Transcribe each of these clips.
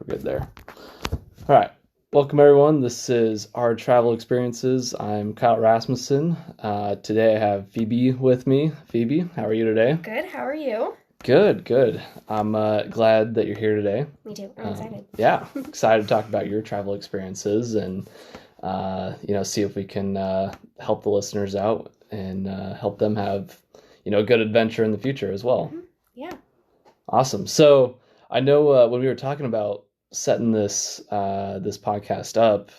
We're good there. All right. Welcome, everyone. This is Our Travel Experiences. I'm Kyle Rasmussen. Today I have Phoebe with me. Phoebe, how are you today? Good. How are you? Good. I'm glad that you're here today. Me too. I'm excited. Yeah, excited to talk about your travel experiences and, see if we can help the listeners out and help them have, a good adventure in the future as well. Mm-hmm. Yeah. Awesome. So I know when we were talking about setting this podcast up,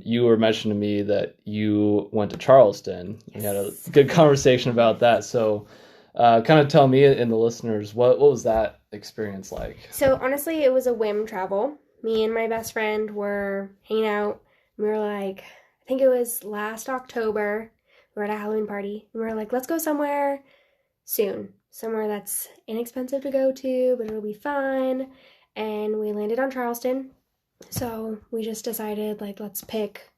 you were mentioning to me that you went to Charleston. Yes. We had a good conversation about that. So kind of tell me and the listeners, what was that experience like? So honestly, it was a whim travel. Me and my best friend were hanging out. We were like, I think it was last October. We were at a Halloween party. And we were like, let's go somewhere soon. Somewhere that's inexpensive to go to, but it'll be fun. And we landed on Charleston. So we just decided, like, let's pick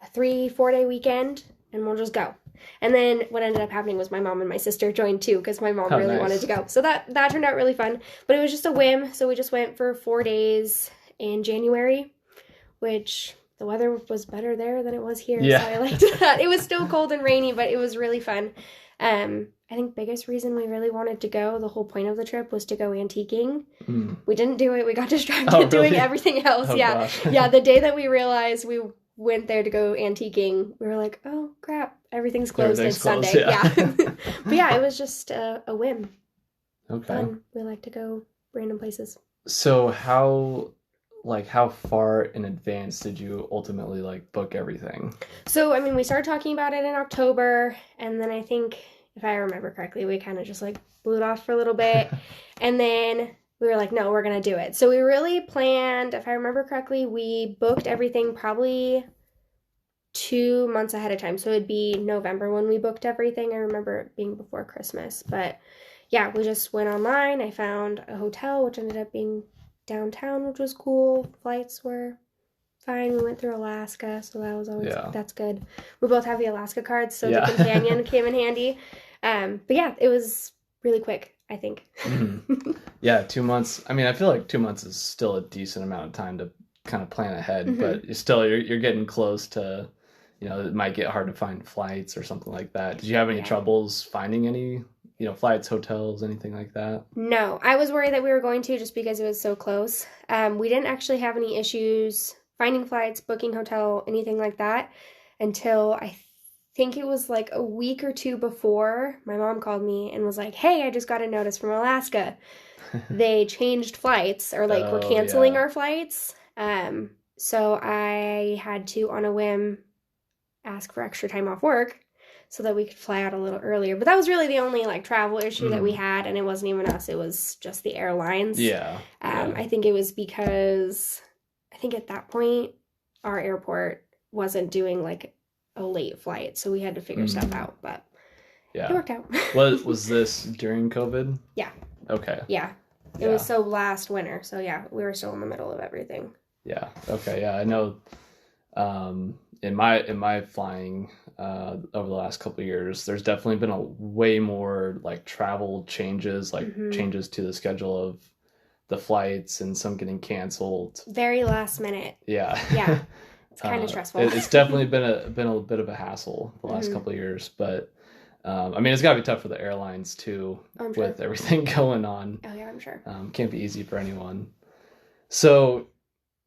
a 3-4 day weekend and we'll just go. And then what ended up happening was my mom and my sister joined too, because my mom really wanted to go. So that turned out really fun. But it was just a whim. So we just went for 4 days in January, which the weather was better there than it was here. Yeah. So I liked that. It was still cold and rainy, but it was really fun. I think biggest reason we really wanted to go, the whole point of the trip was to go antiquing. We didn't do it. We got distracted doing everything else. Oh, yeah. Gosh. Yeah. The day that we realized we went there to go antiquing, we were like, oh crap, everything's closed. It's Sunday. Yeah. But yeah, it was just a whim. Okay. Fun. We like to go random places. So how far in advance did you ultimately book everything? So, I mean, we started talking about it in October, and then I think, if I remember correctly, we kind of just blew it off for a little bit. And then we were like, no, we're going to do it. So we really planned, if I remember correctly, we booked everything probably 2 months ahead of time. So it'd be November when we booked everything. I remember it being before Christmas. But yeah, we just went online. I found a hotel, which ended up being downtown, which was cool. Flights were fine. We went through Alaska, so that was always that's good. We both have the Alaska cards, so the companion came in handy. But yeah, it was really quick, I think. Mm-hmm. Yeah, 2 months. I mean, I feel like 2 months is still a decent amount of time to kind of plan ahead, but you're getting close to, it might get hard to find flights or something like that. Did you have any troubles finding any, flights, hotels, anything like that? No, I was worried that we were going to just because it was so close. We didn't actually have any issues finding flights, booking hotel, anything like that until I think it was a week or two before my mom called me and was like, hey, I just got a notice from Alaska. They changed flights or were canceling our flights. So I had to, on a whim, ask for extra time off work so that we could fly out a little earlier. But that was really the only travel issue that we had, and it wasn't even us. It was just the airlines. Yeah. I think it was because I think at that point our airport wasn't doing a late flight, so we had to figure stuff out. But it worked out. Was this during COVID? Yeah. Okay. Yeah. It was so last winter. So yeah, we were still in the middle of everything. Yeah. Okay. Yeah, I know. In my flying over the last couple of years, there's definitely been a way more travel changes, changes to the schedule of the flights and some getting canceled. Very last minute. Yeah. Yeah. It's kind of stressful. It's definitely been a bit of a hassle the last couple of years, but I mean, it's got to be tough for the airlines too, with everything going on. Oh yeah, I'm sure. Can't be easy for anyone. So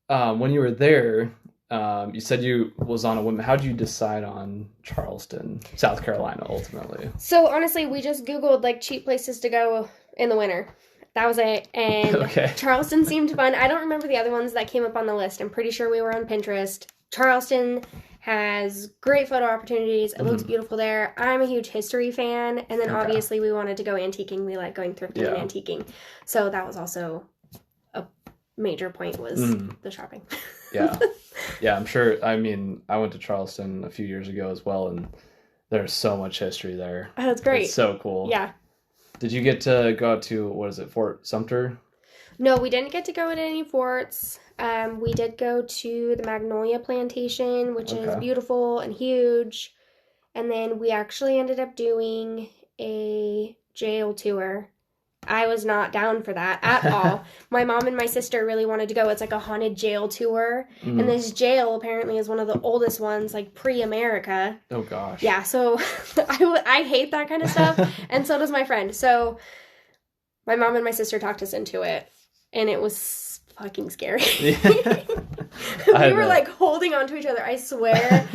when you were there, you said you was on a whim. How did you decide on Charleston, South Carolina, ultimately? So honestly, we just Googled cheap places to go in the winter. That was it. And Charleston seemed fun. I don't remember the other ones that came up on the list. I'm pretty sure we were on Pinterest. Charleston has great photo opportunities. It looks beautiful there. I'm a huge history fan. And then obviously we wanted to go antiquing. We like going thrifting and antiquing. So that was also a major point was the shopping. Yeah. Yeah, I'm sure. I mean, I went to Charleston a few years ago as well, and there's so much history there. Oh, that's great. It's so cool. Yeah. Did you get to go out to, what is it, Fort Sumter? No, we didn't get to go to any forts. We did go to the Magnolia Plantation, which is beautiful and huge. And then we actually ended up doing a jail tour I was not down for that at all. My mom and my sister really wanted to go. It's like a haunted jail tour. And this jail apparently is one of the oldest ones, like pre-America. Oh, gosh. Yeah, so I hate that kind of stuff. And so does my friend. So my mom and my sister talked us into it. And it was fucking scary. We were like holding on to each other. I swear.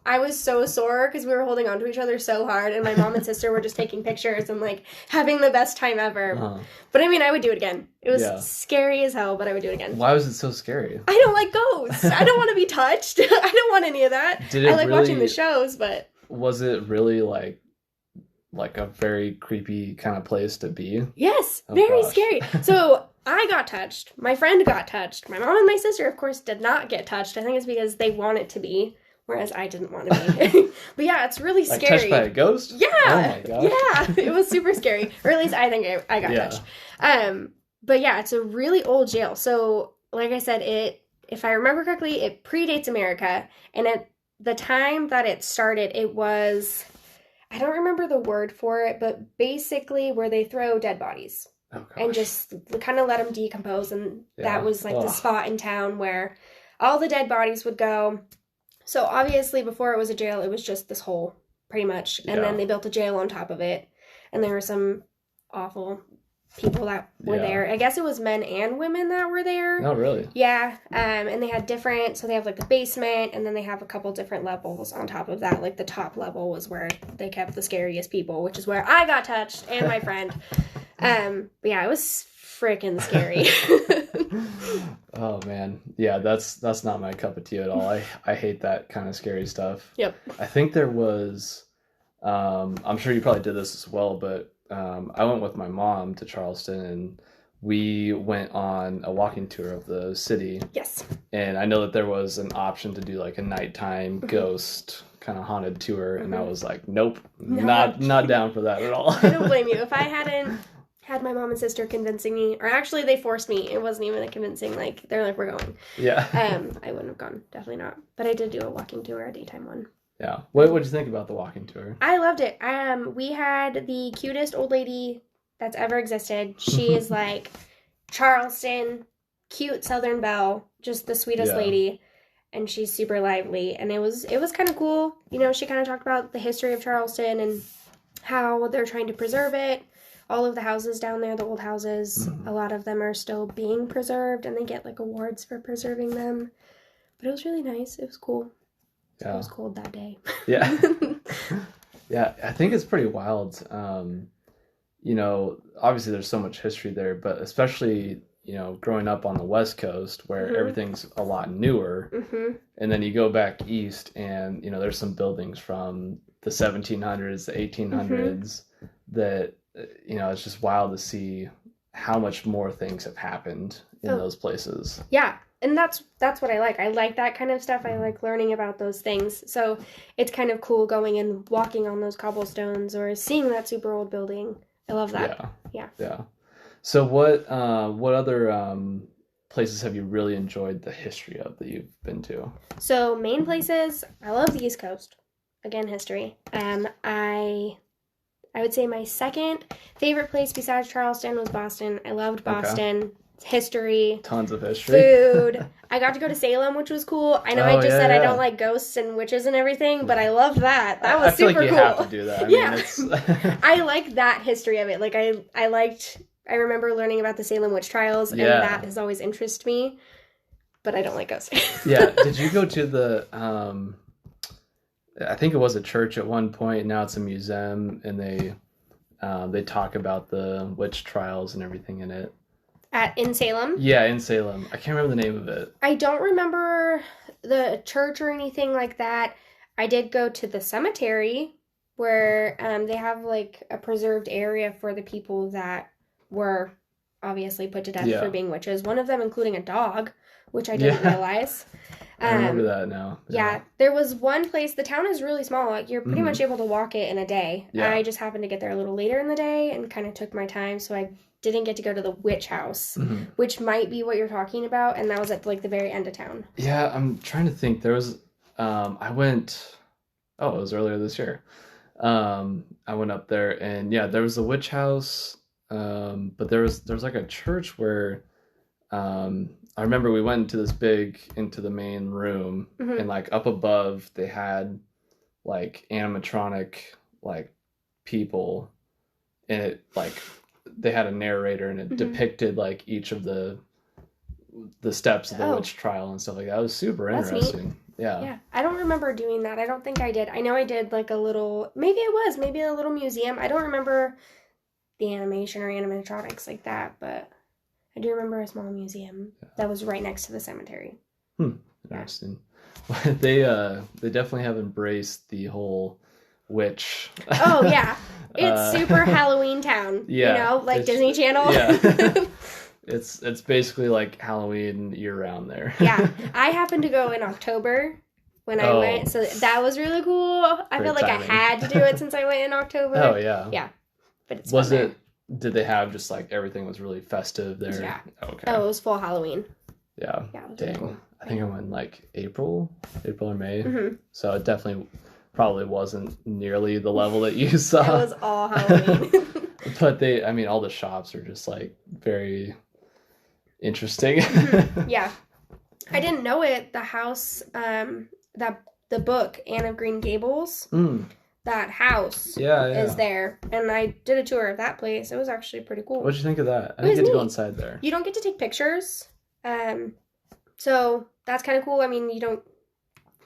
I was so sore because we were holding on to each other so hard, and my mom and sister were just taking pictures and like having the best time ever. Uh-huh. But I mean, I would do it again. It was scary as hell, but I would do it again. Why was it so scary? I don't like ghosts. I don't want to be touched. I don't want any of that. I like watching the shows, but was it really like a very creepy kind of place to be? Yes, very scary. So I got touched. My friend got touched. My mom and my sister, of course, did not get touched. I think it's because they want it to be. Whereas I didn't want to be. But yeah, it's really scary. Touched by a ghost? Yeah. Oh my gosh. Yeah. It was super scary. Or at least I think I got touched. But yeah, it's a really old jail. So like I said, if I remember correctly, it predates America. And at the time that it started, it was, I don't remember the word for it, but basically where they throw dead bodies. Oh, and just kind of let them decompose. And that was like the spot in town where all the dead bodies would go. So obviously before it was a jail, it was just this hole, pretty much. And then they built a jail on top of it. And there were some awful people that were there. I guess it was men and women that were there. Oh, really? Yeah. And they had different, so they have like the basement, and then they have a couple different levels on top of that. Like the top level was where they kept the scariest people, which is where I got touched and my friend. But yeah, it was freaking scary. Oh man, yeah, that's not my cup of tea at all. I hate that kind of scary stuff. Yep. I think there was, I'm sure you probably did this as well, but I went with my mom to Charleston, and we went on a walking tour of the city. Yes. And I know that there was an option to do like a nighttime ghost kind of haunted tour, and I was like, nope, not down for that at all. I don't blame you. If I hadn't had my mom and sister convincing me, or actually they forced me. It wasn't even a convincing, like, they're like, we're going. Yeah. I wouldn't have gone. Definitely not. But I did do a walking tour, a daytime one. Yeah. What did you think about the walking tour? I loved it. We had the cutest old lady that's ever existed. She is like Charleston, cute Southern belle, just the sweetest lady. And she's super lively. And it was kind of cool. You know, she kind of talked about the history of Charleston and how they're trying to preserve it. All of the houses down there, the old houses, a lot of them are still being preserved, and they get, like, awards for preserving them. But it was really nice. It was cool. Yeah. It was cold that day. Yeah. Yeah, I think it's pretty wild. You know, obviously there's so much history there, but especially, you know, growing up on the West Coast where everything's a lot newer, and then you go back east and, you know, there's some buildings from the 1700s, the 1800s that... You know, it's just wild to see how much more things have happened in those places. Yeah, and that's what I like. I like that kind of stuff. I like learning about those things. So it's kind of cool going and walking on those cobblestones or seeing that super old building. I love that. Yeah. So what other places have you really enjoyed the history of that you've been to? So main places, I love the East Coast. Again, history. I would say my second favorite place besides Charleston was Boston. I loved Boston. Okay. History. Tons of history. Food. I got to go to Salem, which was cool. I know I just said I don't like ghosts and witches and everything, but I loved that. That was super cool. I feel like you have to do that. I mean, I like that history of it. Like, I remember learning about the Salem witch trials, and that has always interested me, but I don't like ghosts. Yeah. Did you go to the... I think it was a church at one point. Now it's a museum, and they talk about the witch trials and everything in it. In Salem? Yeah, in Salem. I can't remember the name of it. I don't remember the church or anything like that. I did go to the cemetery where they have like a preserved area for the people that were obviously put to death for being witches. One of them including a dog, which I didn't realize. I remember that now. Yeah, there was one place, the town is really small, like you're pretty much able to walk it in a day. Yeah. I just happened to get there a little later in the day and kind of took my time, so I didn't get to go to the witch house, which might be what you're talking about, and that was at like the very end of town. Yeah, I'm trying to think. There was, I went, it was earlier this year. I went up there, and yeah, there was the witch house, But there's like a church where I remember we went into the main room, and like up above they had like animatronic like people, and it like they had a narrator, and it depicted like each of the steps of the witch trial and stuff like that. It was super interesting. Neat. Yeah. Yeah. I don't remember doing that. I don't think I did. I know I did like a little, maybe a little museum. I don't remember the animation or animatronics like that, but I do remember a small museum that was right next to the cemetery. Interesting. Yeah. They definitely have embraced the whole witch. Oh yeah. It's super Halloween town. Yeah. You know, like Disney Channel. Yeah. It's basically like Halloween year round there. Yeah. I happened to go in October when I went, so that was really cool. I felt like I had to do it since I went in October. Oh yeah. Yeah. But it's was it did they have just like everything was really festive there? Yeah. Okay. Oh, it was full Halloween. Yeah. Yeah, it was dang. really cool. I think I went like April or May. So it definitely probably wasn't nearly the level that you saw. It was all Halloween. But all the shops are just like very interesting. Yeah. I didn't know it. The house, the book, Anne of Green Gables, that house is there. And I did a tour of that place. It was actually pretty cool. What'd you think of that? I didn't get to go inside there. You don't get to take pictures. So that's kind of cool. I mean, you don't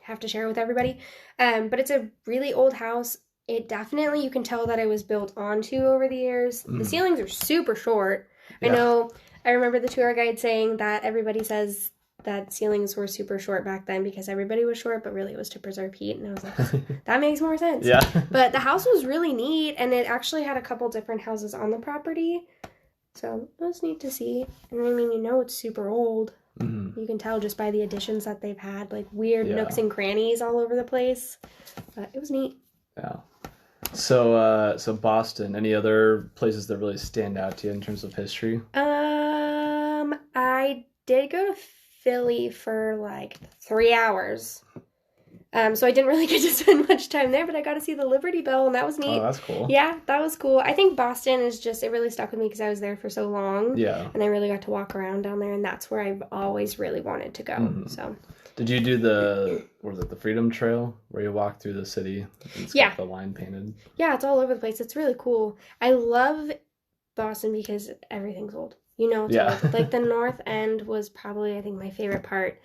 have to share it with everybody. But it's a really old house. It definitely, you can tell that it was built onto over the years. The ceilings are super short. Yeah. I remember the tour guide saying that everybody says that ceilings were super short back then because everybody was short, but really it was to preserve heat. And I was like, that makes more sense. Yeah. But the house was really neat, and it actually had a couple different houses on the property. So it was neat to see. And I mean, it's super old. You can tell just by the additions that they've had, like weird nooks and crannies all over the place. But it was neat. Yeah. So Boston, any other places that really stand out to you in terms of history? I did go to Philly for like 3 hours. So I didn't really get to spend much time there, but I got to see the Liberty Bell, and that was neat. Oh, that's cool. Yeah, that was cool. I think Boston is just, it really stuck with me because I was there for so long. Yeah. And I really got to walk around down there, and that's where I've always really wanted to go. So. Did you do the Freedom Trail where you walk through the city? It's got the line painted. Yeah, it's all over the place. It's really cool. I love Boston because everything's old. It's old. Like the North End was probably, I think, my favorite part.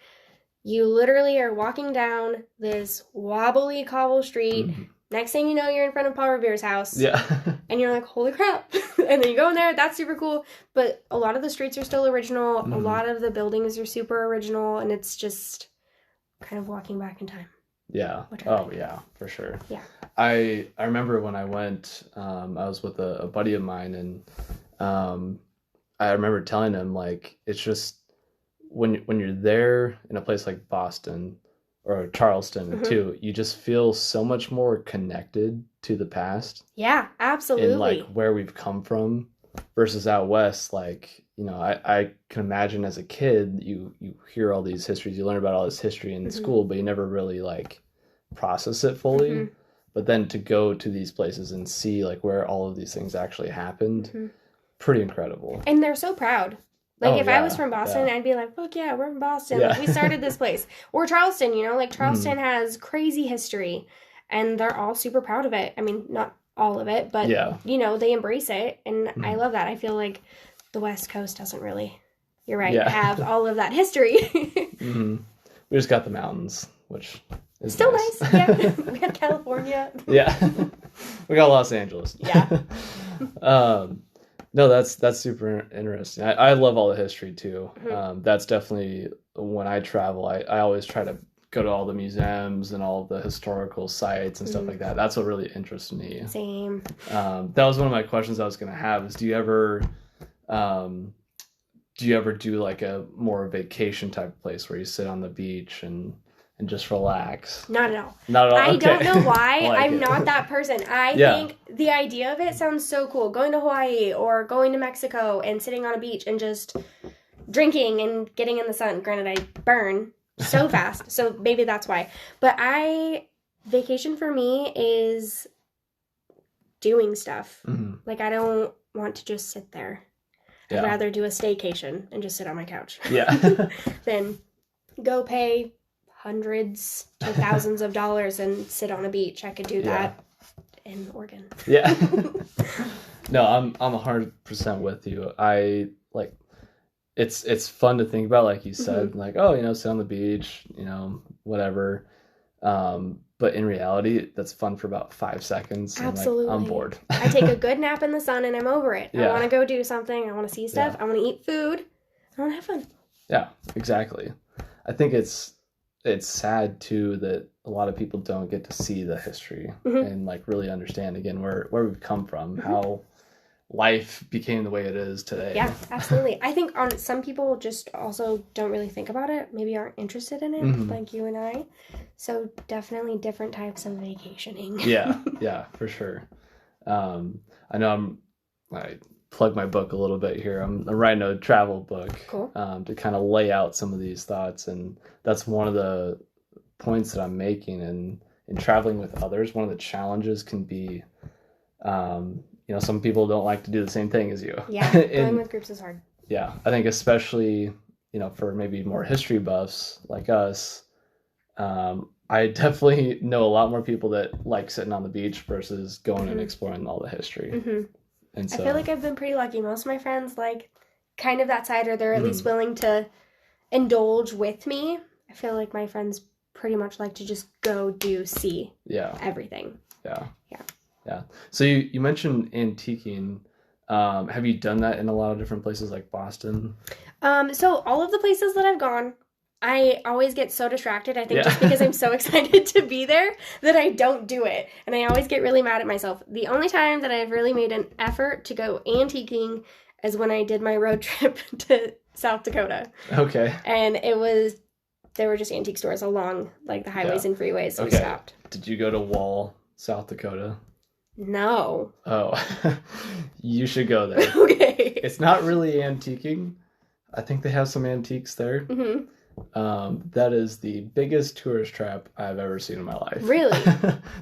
You literally are walking down this wobbly cobble street. Next thing you know, you're in front of Paul Revere's house. Yeah. And you're like, holy crap. And then you go in there. That's super cool. But a lot of the streets are still original. A lot of the buildings are super original. And it's just kind of walking back in time. Yeah. Yeah, for sure. Yeah. I remember when I went, I was with a buddy of mine, and I remember telling him, like, it's just when you're there in a place like Boston or Charleston too, you just feel so much more connected to the past. Yeah, absolutely. And like where we've come from versus out west. Like, I can imagine as a kid, you hear all these histories, you learn about all this history in school, but you never really like process it fully. But then to go to these places and see like where all of these things actually happened, pretty incredible. And they're so proud. Like, if I was from Boston, I'd be like, look, we're from Boston. Yeah. Like, we started this place. Or Charleston, like Charleston has crazy history, and they're all super proud of it. I mean, not all of it, but, they embrace it, and I love that. I feel like the West Coast doesn't really, you're right, have all of that history. We just got the mountains, which is still nice. Yeah. We got California. Yeah. We got Los Angeles. Yeah. No, that's super interesting. I love all the history too. That's definitely, when I travel, I always try to go to all the museums and all the historical sites and stuff like that. That's what really interests me. Same. That was one of my questions I was going to have is, do you ever do like a more vacation type of place where you sit on the beach and just relax? Not at all. Not at all. I don't know why. Like I'm not that person. I think the idea of it sounds so cool. Going to Hawaii or going to Mexico and sitting on a beach and just drinking and getting in the sun. Granted, I burn so fast, so maybe that's why. But vacation for me is doing stuff. Like, I don't want to just sit there. Yeah. I'd rather do a staycation and just sit on my couch. Yeah. than go pay hundreds to thousands of dollars and sit on a beach. I could do that in Oregon. Yeah. No, I'm 100% with you. I like it's fun to think about, like you said, like, oh, you know, sit on the beach, you know, whatever. But in reality, that's fun for about 5 seconds. Absolutely. And, like, I'm bored. I take a good nap in the sun and I'm over it. Yeah. I want to go do something. I want to see stuff. I want to eat food. I want to have fun. Yeah, exactly. I think it's sad too that a lot of people don't get to see the history and like really understand again where we've come from, how life became the way it is today. Yeah, absolutely. I think some people just also don't really think about it, maybe aren't interested in it, like you and I. So definitely different types of vacationing. Yeah, for sure. I know I plug my book a little bit here. I'm writing a travel book. Cool. To kind of lay out some of these thoughts, and that's one of the points that I'm making. And in traveling with others, one of the challenges can be, you know, some people don't like to do the same thing as you. Yeah, going with groups is hard. Yeah, I think especially, you know, for maybe more history buffs like us, I definitely know a lot more people that like sitting on the beach versus going and exploring all the history. And so, I feel like I've been pretty lucky. Most of my friends like kind of that side, or they're at least willing to indulge with me. I feel like my friends pretty much like to just go see everything. Yeah. So you mentioned antiquing. Have you done that in a lot of different places like Boston? So all of the places that I've gone, I always get so distracted, I think, just because I'm so excited to be there that I don't do it. And I always get really mad at myself. The only time that I've really made an effort to go antiquing is when I did my road trip to South Dakota. Okay. And there were just antique stores along like the highways and freeways, so we stopped. Did you go to Wall, South Dakota? No. Oh, you should go there. Okay. It's not really antiquing. I think they have some antiques there. That is the biggest tourist trap I've ever seen in my life. Really?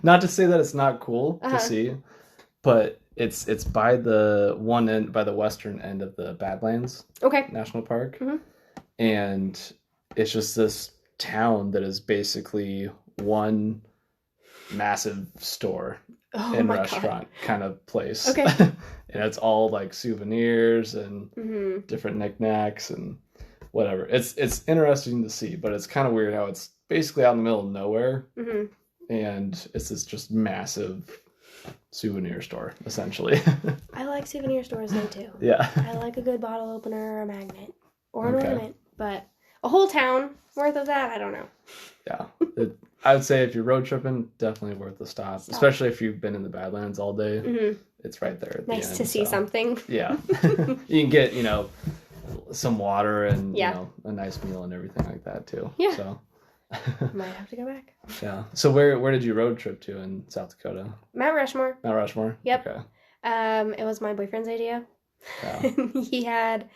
Not to say that it's not cool to see, but it's by the western end of the Badlands National Park. And it's just this town that is basically one massive store and restaurant kind of place. Okay. And it's all like souvenirs and different knickknacks and whatever. It's interesting to see, but it's kind of weird how it's basically out in the middle of nowhere. And it's this just massive souvenir store, essentially. I like souvenir stores though too. Yeah. I like a good bottle opener or a magnet or an ornament, but a whole town worth of that, I don't know. Yeah. I would say if you're road tripping, definitely worth the stop. Especially if you've been in the Badlands all day. It's right there at the end. Nice to see something. Yeah. You can get, you know, some water and you know, a nice meal and everything like that too. Yeah. So might have to go back. Yeah. So where did you road trip to in South Dakota? Mount Rushmore. Mount Rushmore? Yep. Okay. It was my boyfriend's idea. Yeah. He had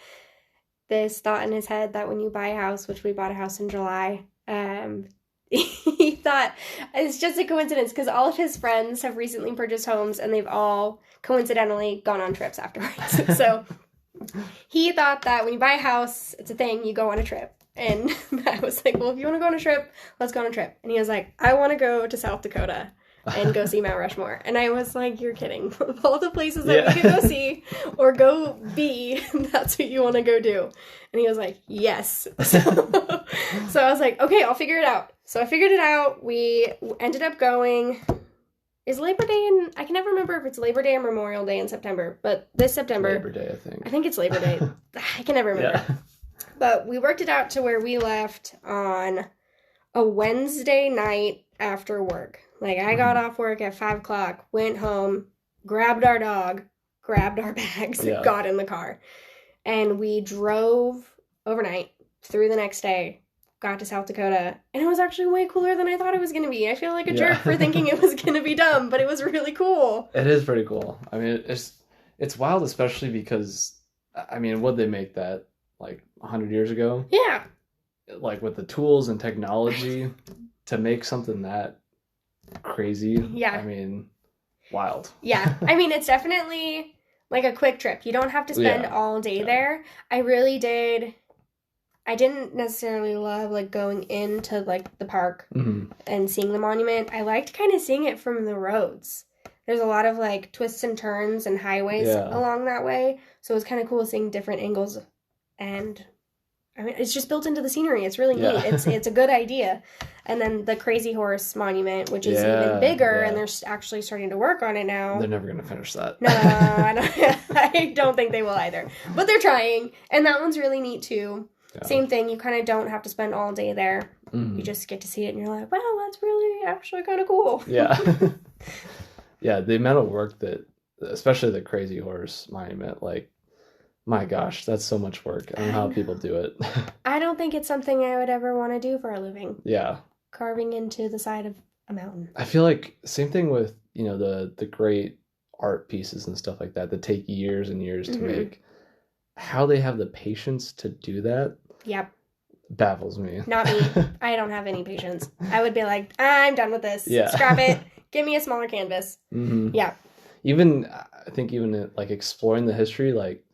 this thought in his head that when you buy a house, which we bought a house in July, he thought it's just a coincidence because all of his friends have recently purchased homes and they've all coincidentally gone on trips afterwards. So he thought that when you buy a house, it's a thing, you go on a trip. And I was like, well, if you want to go on a trip, let's go on a trip. And he was like, I want to go to South Dakota and go see Mount Rushmore. And I was like, you're kidding. Of all the places that we could go see or go be, that's what you want to go do. And he was like, yes. So I was like, okay, I'll figure it out. So I figured it out. We ended up going. Is Labor Day in... I can never remember if it's Labor Day or Memorial Day in September. But this September... Labor Day, I think. I think it's Labor Day. I can never remember. Yeah. But we worked it out to where we left on a Wednesday night after work. Like, I got off work at 5 o'clock, went home, grabbed our dog, grabbed our bags, got in the car. And we drove overnight through the next day, got to South Dakota, and it was actually way cooler than I thought it was going to be. I feel like a jerk for thinking it was going to be dumb, but it was really cool. It is pretty cool. I mean, it's wild, especially because, I mean, what'd they make that, like, 100 years ago? Yeah. Like, with the tools and technology to make something that crazy. Yeah. I mean, wild. Yeah. I mean, it's definitely Like a quick trip. You don't have to spend all day there. I really did. I didn't necessarily love like going into like the park and seeing the monument. I liked kind of seeing it from the roads. There's a lot of like twists and turns and highways along that way. So it was kind of cool seeing different angles, and I mean it's just built into the scenery. It's really neat. It's a good idea. And then the Crazy Horse Monument, which is even bigger, and they're actually starting to work on it now. They're never going to finish that. No, I don't think they will either. But they're trying, and that one's really neat too. Yeah. Same thing, you kind of don't have to spend all day there. You just get to see it, and you're like, wow, that's really actually kind of cool. Yeah. Yeah, the amount of work that, especially the Crazy Horse Monument, like, my gosh, that's so much work. I don't know how people do it. I don't think it's something I would ever want to do for a living. Yeah. Carving into the side of a mountain. I feel like same thing with, you know, the great art pieces and stuff like that take years and years to make. How they have the patience to do that baffles me. Not me. I don't have any patience. I would be like, I'm done with this. Yeah. Scrap it. Give me a smaller canvas. Yeah. Even, I think even like exploring the history, like,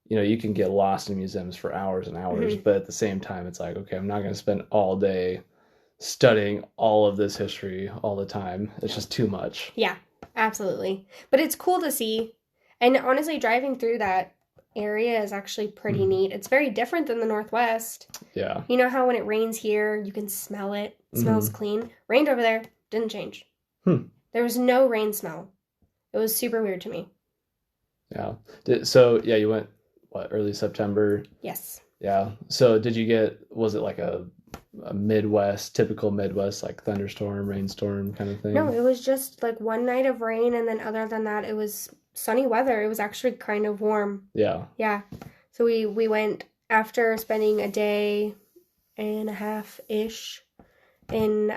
you know, you can get lost in museums for hours and hours, but at the same time, it's like, okay, I'm not going to spend all day studying all of this history all the time. It's just too much. Yeah, absolutely. But it's cool to see. And honestly, driving through that area is actually pretty neat. It's very different than the Northwest. Yeah. You know how when it rains here, you can smell it. It smells clean. Rained over there. Didn't change. There was no rain smell. It was super weird to me. Yeah. So, yeah, you went, what, early September? Yes. Yeah. So did you get, was it like a Midwest, typical Midwest, like thunderstorm, rainstorm kind of thing? No, it was just like one night of rain, and then other than that, it was sunny weather. It was actually kind of warm. Yeah. Yeah. So we went after spending a day and a half-ish in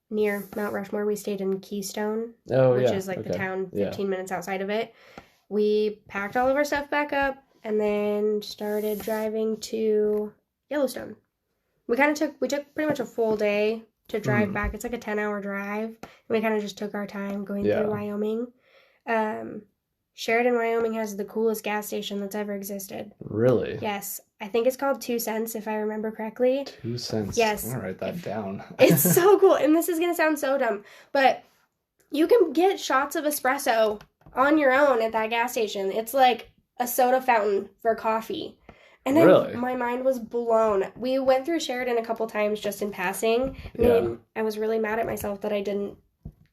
near Mount Rushmore. We stayed in Keystone, which is like the town 15 minutes outside of it. We packed all of our stuff back up and then started driving to Yellowstone. We took pretty much a full day to drive back. It's like a 10-hour drive. And we kind of just took our time going through Wyoming. Sheridan, Wyoming has the coolest gas station that's ever existed. Really? Yes. I think it's called 2 cents, if I remember correctly. 2 cents? Yes. I'm going to write that down. It's so cool. And this is going to sound so dumb, but you can get shots of espresso on your own at that gas station. It's like a soda fountain for coffee. And then my mind was blown. We went through Sheridan a couple times just in passing. And I was really mad at myself that I didn't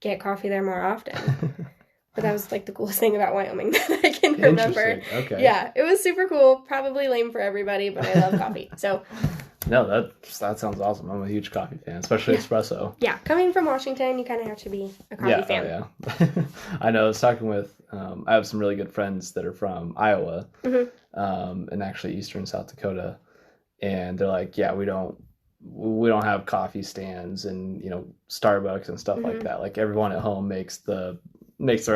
get coffee there more often. But that was like the coolest thing about Wyoming that I can remember. Okay. Yeah, it was super cool. Probably lame for everybody, but I love coffee. So no, that sounds awesome. I'm a huge coffee fan, especially espresso. Yeah, coming from Washington, you kind of have to be a coffee fan. Oh, yeah. I know. I was talking with, I have some really good friends that are from Iowa, and actually Eastern South Dakota, and they're like, yeah, we don't have coffee stands and, you know, Starbucks and stuff like that. Like everyone at home makes their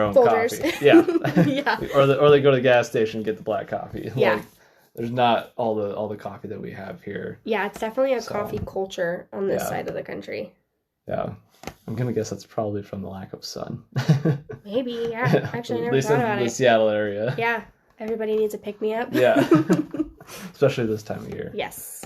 own Folgers. coffee. Yeah. Yeah. or they go to the gas station and get the black coffee. Yeah. Like, there's not all the coffee that we have here. Yeah, it's definitely a coffee culture on this side of the country. Yeah. I'm going to guess that's probably from the lack of sun. Maybe, yeah. Actually, I never thought about it. At least in the Seattle area. Yeah. Everybody needs a pick-me-up. Yeah. Especially this time of year. Yes.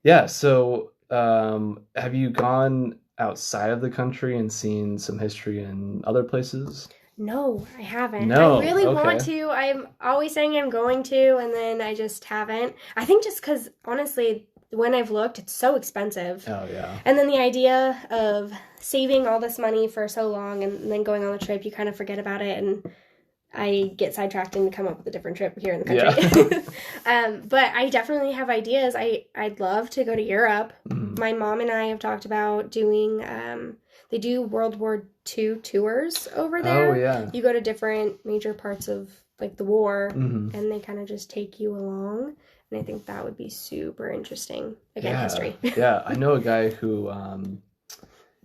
Yeah, so have you gone outside of the country and seen some history in other places? No, I haven't. No, I really want to. I'm always saying I'm going to, and then I just haven't. I think just because, honestly, when I've looked, it's so expensive. Oh, yeah. And then the idea of saving all this money for so long and then going on the trip, you kind of forget about it, and I get sidetracked and come up with a different trip here in the country. Yeah. But I definitely have ideas. I'd love to go to Europe. My mom and I have talked about doing, they do World War II tours over there. Oh, yeah. You go to different major parts of, like, the war, and they kind of just take you along. And I think that would be super interesting. Again, history. Yeah, I know a guy who,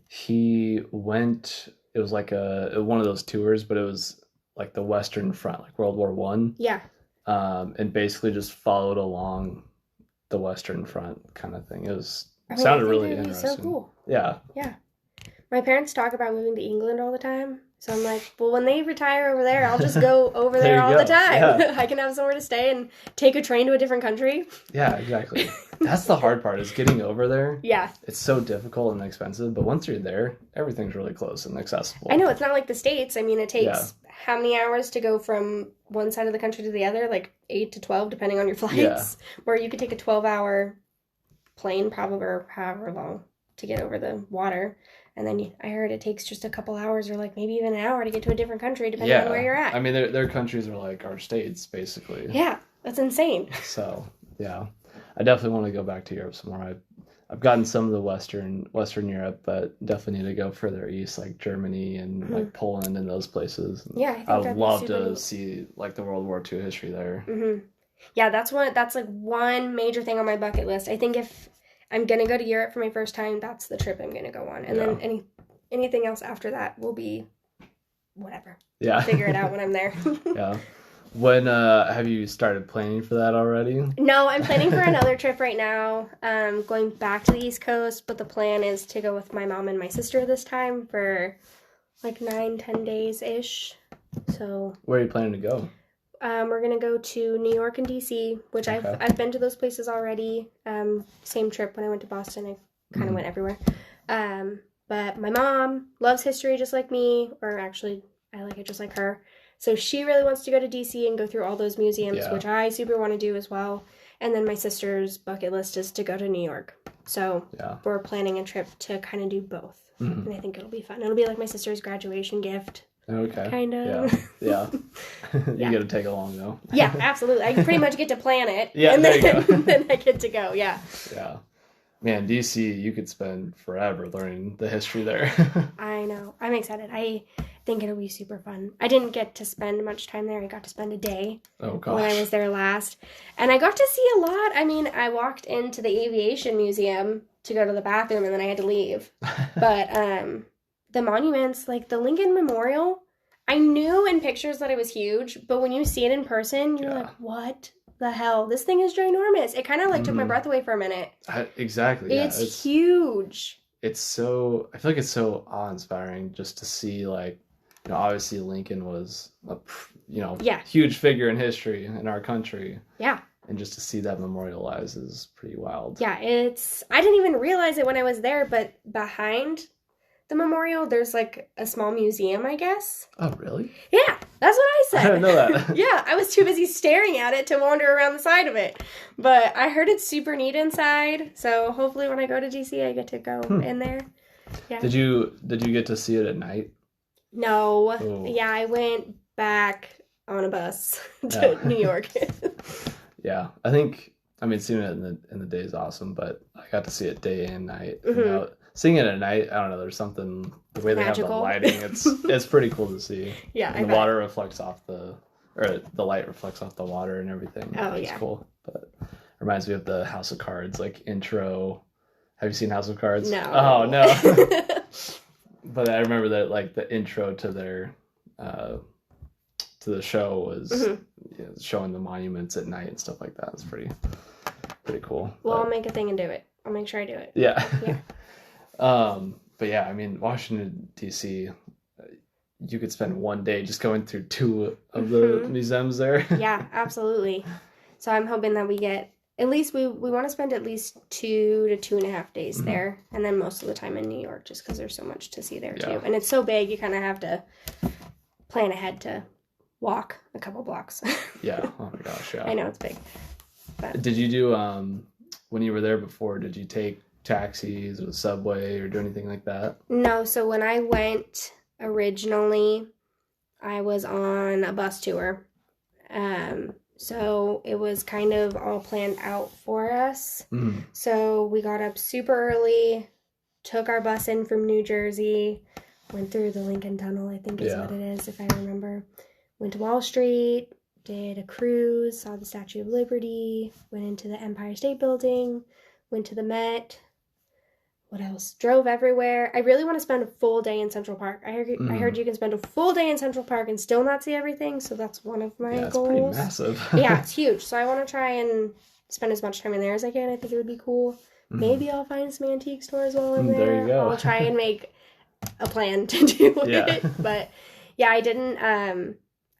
he went, it was like one of those tours, but it was like the Western Front, like World War I. Yeah. And basically just followed along the Western Front kind of thing. It was sounded really interesting. So cool. Yeah. Yeah. My parents talk about moving to England all the time. So I'm like, well, when they retire over there, I'll just go over there all the time. Yeah. I can have somewhere to stay and take a train to a different country. Yeah, exactly. That's the hard part, is getting over there. Yeah. It's so difficult and expensive, but once you're there, everything's really close and accessible. I know, it's not like the States. I mean, it takes how many hours to go from one side of the country to the other? Like 8 to 12, depending on your flights. Yeah. Where you could take a 12-hour plane, probably, or however long, to get over the water. And then I heard it takes just a couple hours, or like maybe even an hour, to get to a different country, depending on where you're at. I mean, their countries are like our states, basically. Yeah, that's insane. So, yeah. I definitely want to go back to Europe some more. I've gotten some of the Western Europe, but definitely need to go further east, like Germany and like Poland and those places. Yeah, I would love to see like the World War II history there. Mm-hmm. Yeah, that's like one major thing on my bucket list. I think if I'm going to go to Europe for my first time, that's the trip I'm going to go on. And then anything else after that will be whatever. Yeah. Figure it out when I'm there. Yeah. When, have you started planning for that already? No, I'm planning for another trip right now. Going back to the East Coast, but the plan is to go with my mom and my sister this time for like 9-10 days-ish. So. Where are you planning to go? We're going to go to New York and DC, which I've been to those places already. Same trip when I went to Boston. I kind of went everywhere. But my mom loves history just like me, or actually I like it just like her. So she really wants to go to DC and go through all those museums, which I super want to do as well. And then my sister's bucket list is to go to New York. So we're planning a trip to kind of do both. And I think it'll be fun. It'll be like my sister's graduation gift. Okay. Kind of. Yeah. You got to take along, though. Yeah, absolutely. I pretty much get to plan it. Yeah, and there you go. Then I get to go, yeah. Yeah. Man, DC, you could spend forever learning the history there. I know. I'm excited. I think it'll be super fun. I didn't get to spend much time there. I got to spend a day when I was there last. And I got to see a lot. I mean, I walked into the Aviation Museum to go to the bathroom, and then I had to leave. But the monuments, like the Lincoln Memorial, I knew in pictures that it was huge, but when you see it in person, you're like, what the hell? This thing is ginormous. It kind of like took my breath away for a minute. Exactly. Yeah. It's huge. It's so, I feel like it's so awe-inspiring just to see, like, you know, obviously Lincoln was a, huge figure in history in our country. Yeah. And just to see that memorialized is pretty wild. Yeah, I didn't even realize it when I was there, but behind the memorial, there's like a small museum, I guess. Oh, really? Yeah, that's what I said. I didn't know that. Yeah, I was too busy staring at it to wander around the side of it. But I heard it's super neat inside, so hopefully when I go to DC, I get to go in there. Yeah. Did you get to see it at night? No. Oh. Yeah, I went back on a bus to New York. Yeah, I think, I mean, seeing it in the day is awesome, but I got to see it day and night. Mm-hmm. You know, seeing it at night, I don't know, there's something, the way they magical. Have the lighting, it's pretty cool to see. Yeah, and the water reflects off the light reflects off the water and everything. Oh, it's cool. But it reminds me of the House of Cards, like, intro. Have you seen House of Cards? No. Oh, no. But I remember that, like, the intro to their, to the show was showing the monuments at night and stuff like that. It's pretty cool. Well, I'll make a thing and do it. I'll make sure I do it. Yeah. But yeah, I mean, Washington, D.C., you could spend one day just going through 2 of the museums there. Yeah, absolutely. So I'm hoping that we get, at least we want to spend at least 2 to 2.5 days there. And then most of the time in New York, just because there's so much to see there too. And it's so big, you kind of have to plan ahead to walk a couple blocks. Yeah. Oh my gosh. Yeah. I know it's big. But. Did you do, when you were there before, did you take taxis or the subway or do anything like that? No. So when I went originally, I was on a bus tour. So it was kind of all planned out for us. Mm. So we got up super early, took our bus in from New Jersey, went through the Lincoln Tunnel, I think is what it is, if I remember. Went to Wall Street, did a cruise, saw the Statue of Liberty, went into the Empire State Building, went to the Met. What else? Drove everywhere. I really want to spend a full day in Central Park. I heard you can spend a full day in Central Park and still not see everything, so that's one of my goals. It's pretty massive. Yeah, it's huge. So I want to try and spend as much time in there as I can. I think it would be cool. Maybe I'll find some antique stores while I'm there. There you go. I'll try and make a plan to do Yeah. it. But yeah, I didn't,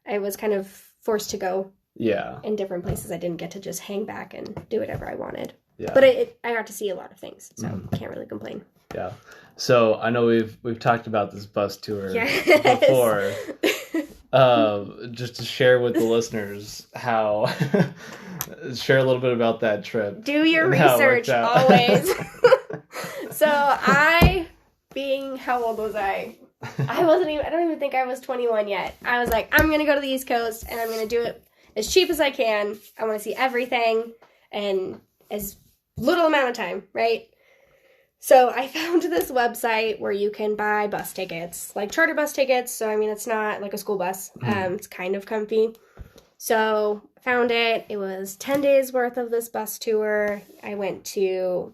I was kind of forced to go in different places. I didn't get to just hang back and do whatever I wanted. Yeah. But I got to see a lot of things, so can't really complain. Yeah. So I know we've talked about this bus tour before. Just to share with the listeners share a little bit about that trip. Do your research always. So how old was I? I don't even think I was 21 yet. I was like, I'm going to go to the East Coast and I'm going to do it as cheap as I can. I want to see everything in as little amount of time, right? So I found this website where you can buy bus tickets, like charter bus tickets. So, I mean, it's not like a school bus. It's kind of comfy. So I found it. It was 10 days worth of this bus tour. I went to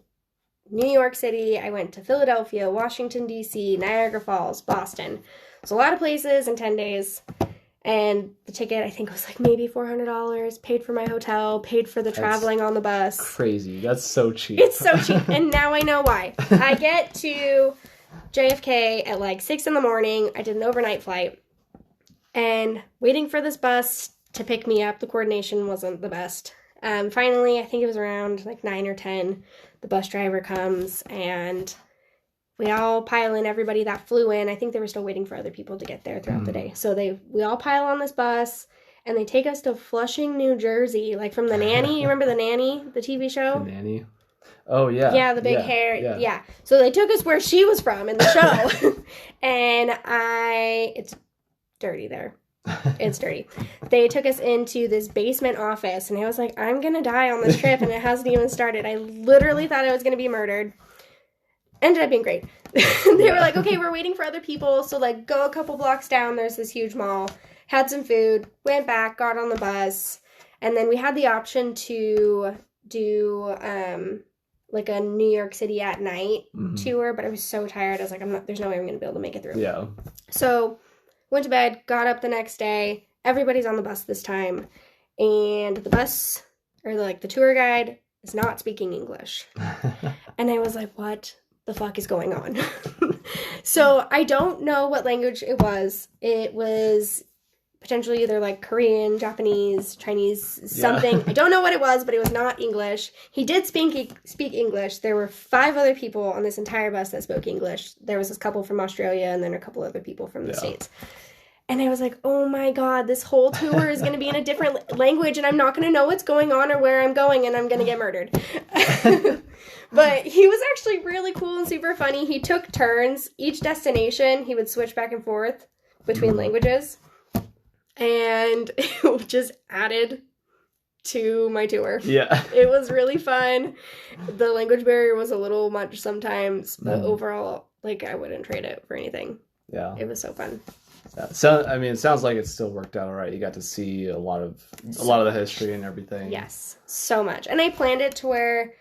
New York City. I went to Philadelphia, Washington, D.C., Niagara Falls, Boston. So a lot of places in 10 days. And the ticket, I think, was like maybe $400. Paid for my hotel, paid for the traveling on the bus. Crazy. That's so cheap. It's so cheap. And now I know why. I get to JFK at like 6 in the morning. I did an overnight flight. And waiting for this bus to pick me up, the coordination wasn't the best. Finally, I think it was around like 9 or 10, the bus driver comes and we all pile in, everybody that flew in. I think they were still waiting for other people to get there throughout the day. So we all pile on this bus and they take us to Flushing, New Jersey, like from The Nanny. You remember The Nanny, the TV show? The Nanny. Oh, yeah. Yeah, the big hair. Yeah. So they took us where she was from in the show. And it's dirty there. It's dirty. They took us into this basement office and I was like, I'm going to die on this trip and it hasn't even started. I literally thought I was going to be murdered. Ended up being great. They were like, okay, we're waiting for other people. So like go a couple blocks down. There's this huge mall. Had some food. Went back. Got on the bus. And then we had the option to do like a New York City at night tour. But I was so tired. I was like, there's no way I'm going to be able to make it through. Yeah. So went to bed. Got up the next day. Everybody's on the bus this time. And the tour guide is not speaking English. And I was like, what the fuck is going on? So I don't know what language it was. It was potentially either like Korean, Japanese, Chinese, something. Yeah. I don't know what it was, but it was not English. He did speak English. There were 5 other people on this entire bus that spoke English. There was this couple from Australia and then a couple other people from the States. And I was like, oh my God, this whole tour is going to be in a different language and I'm not going to know what's going on or where I'm going and I'm going to get murdered. But he was actually really cool and super funny. He took turns. Each destination, he would switch back and forth between languages. And it just added to my tour. Yeah. It was really fun. The language barrier was a little much sometimes, but overall, like, I wouldn't trade it for anything. Yeah. It was so fun. Yeah. So, I mean, it sounds like it still worked out all right. You got to see a lot of the history and everything. Yes, so much. And I planned it to where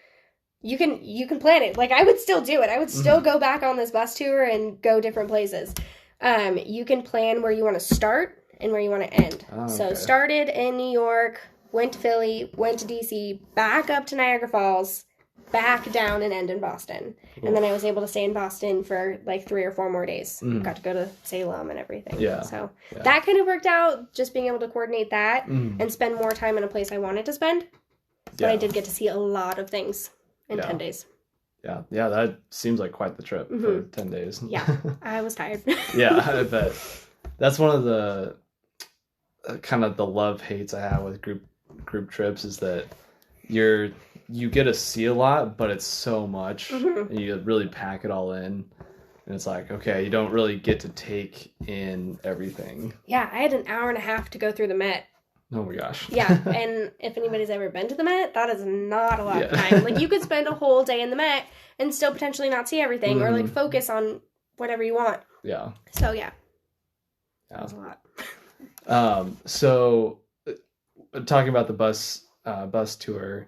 you can plan it. Like, I would still do it. I would still go back on this bus tour and go different places. You can plan where you want to start and where you want to end. Oh, okay. So started in New York, went to Philly, went to DC, back up to Niagara Falls, back down and end in Boston. Cool. And then I was able to stay in Boston for like 3 or 4 more days. Got to go to Salem and everything. Yeah. So that kind of worked out, just being able to coordinate that and spend more time in a place I wanted to spend. But I did get to see a lot of things in 10 days. Yeah. Yeah, that seems like quite the trip for 10 days. Yeah, I was tired. Yeah, I bet. That's one of the kind of the love-hates I have with group trips is that you get to see a lot, but it's so much, and you really pack it all in, and it's like, okay, you don't really get to take in everything. Yeah, I had an hour and a half to go through the Met. Oh my gosh. Yeah, and if anybody's ever been to the Met, that is not a lot of time. Like, you could spend a whole day in the Met and still potentially not see everything, or like focus on whatever you want. Yeah. So yeah. That was a lot. So talking about the bus tour,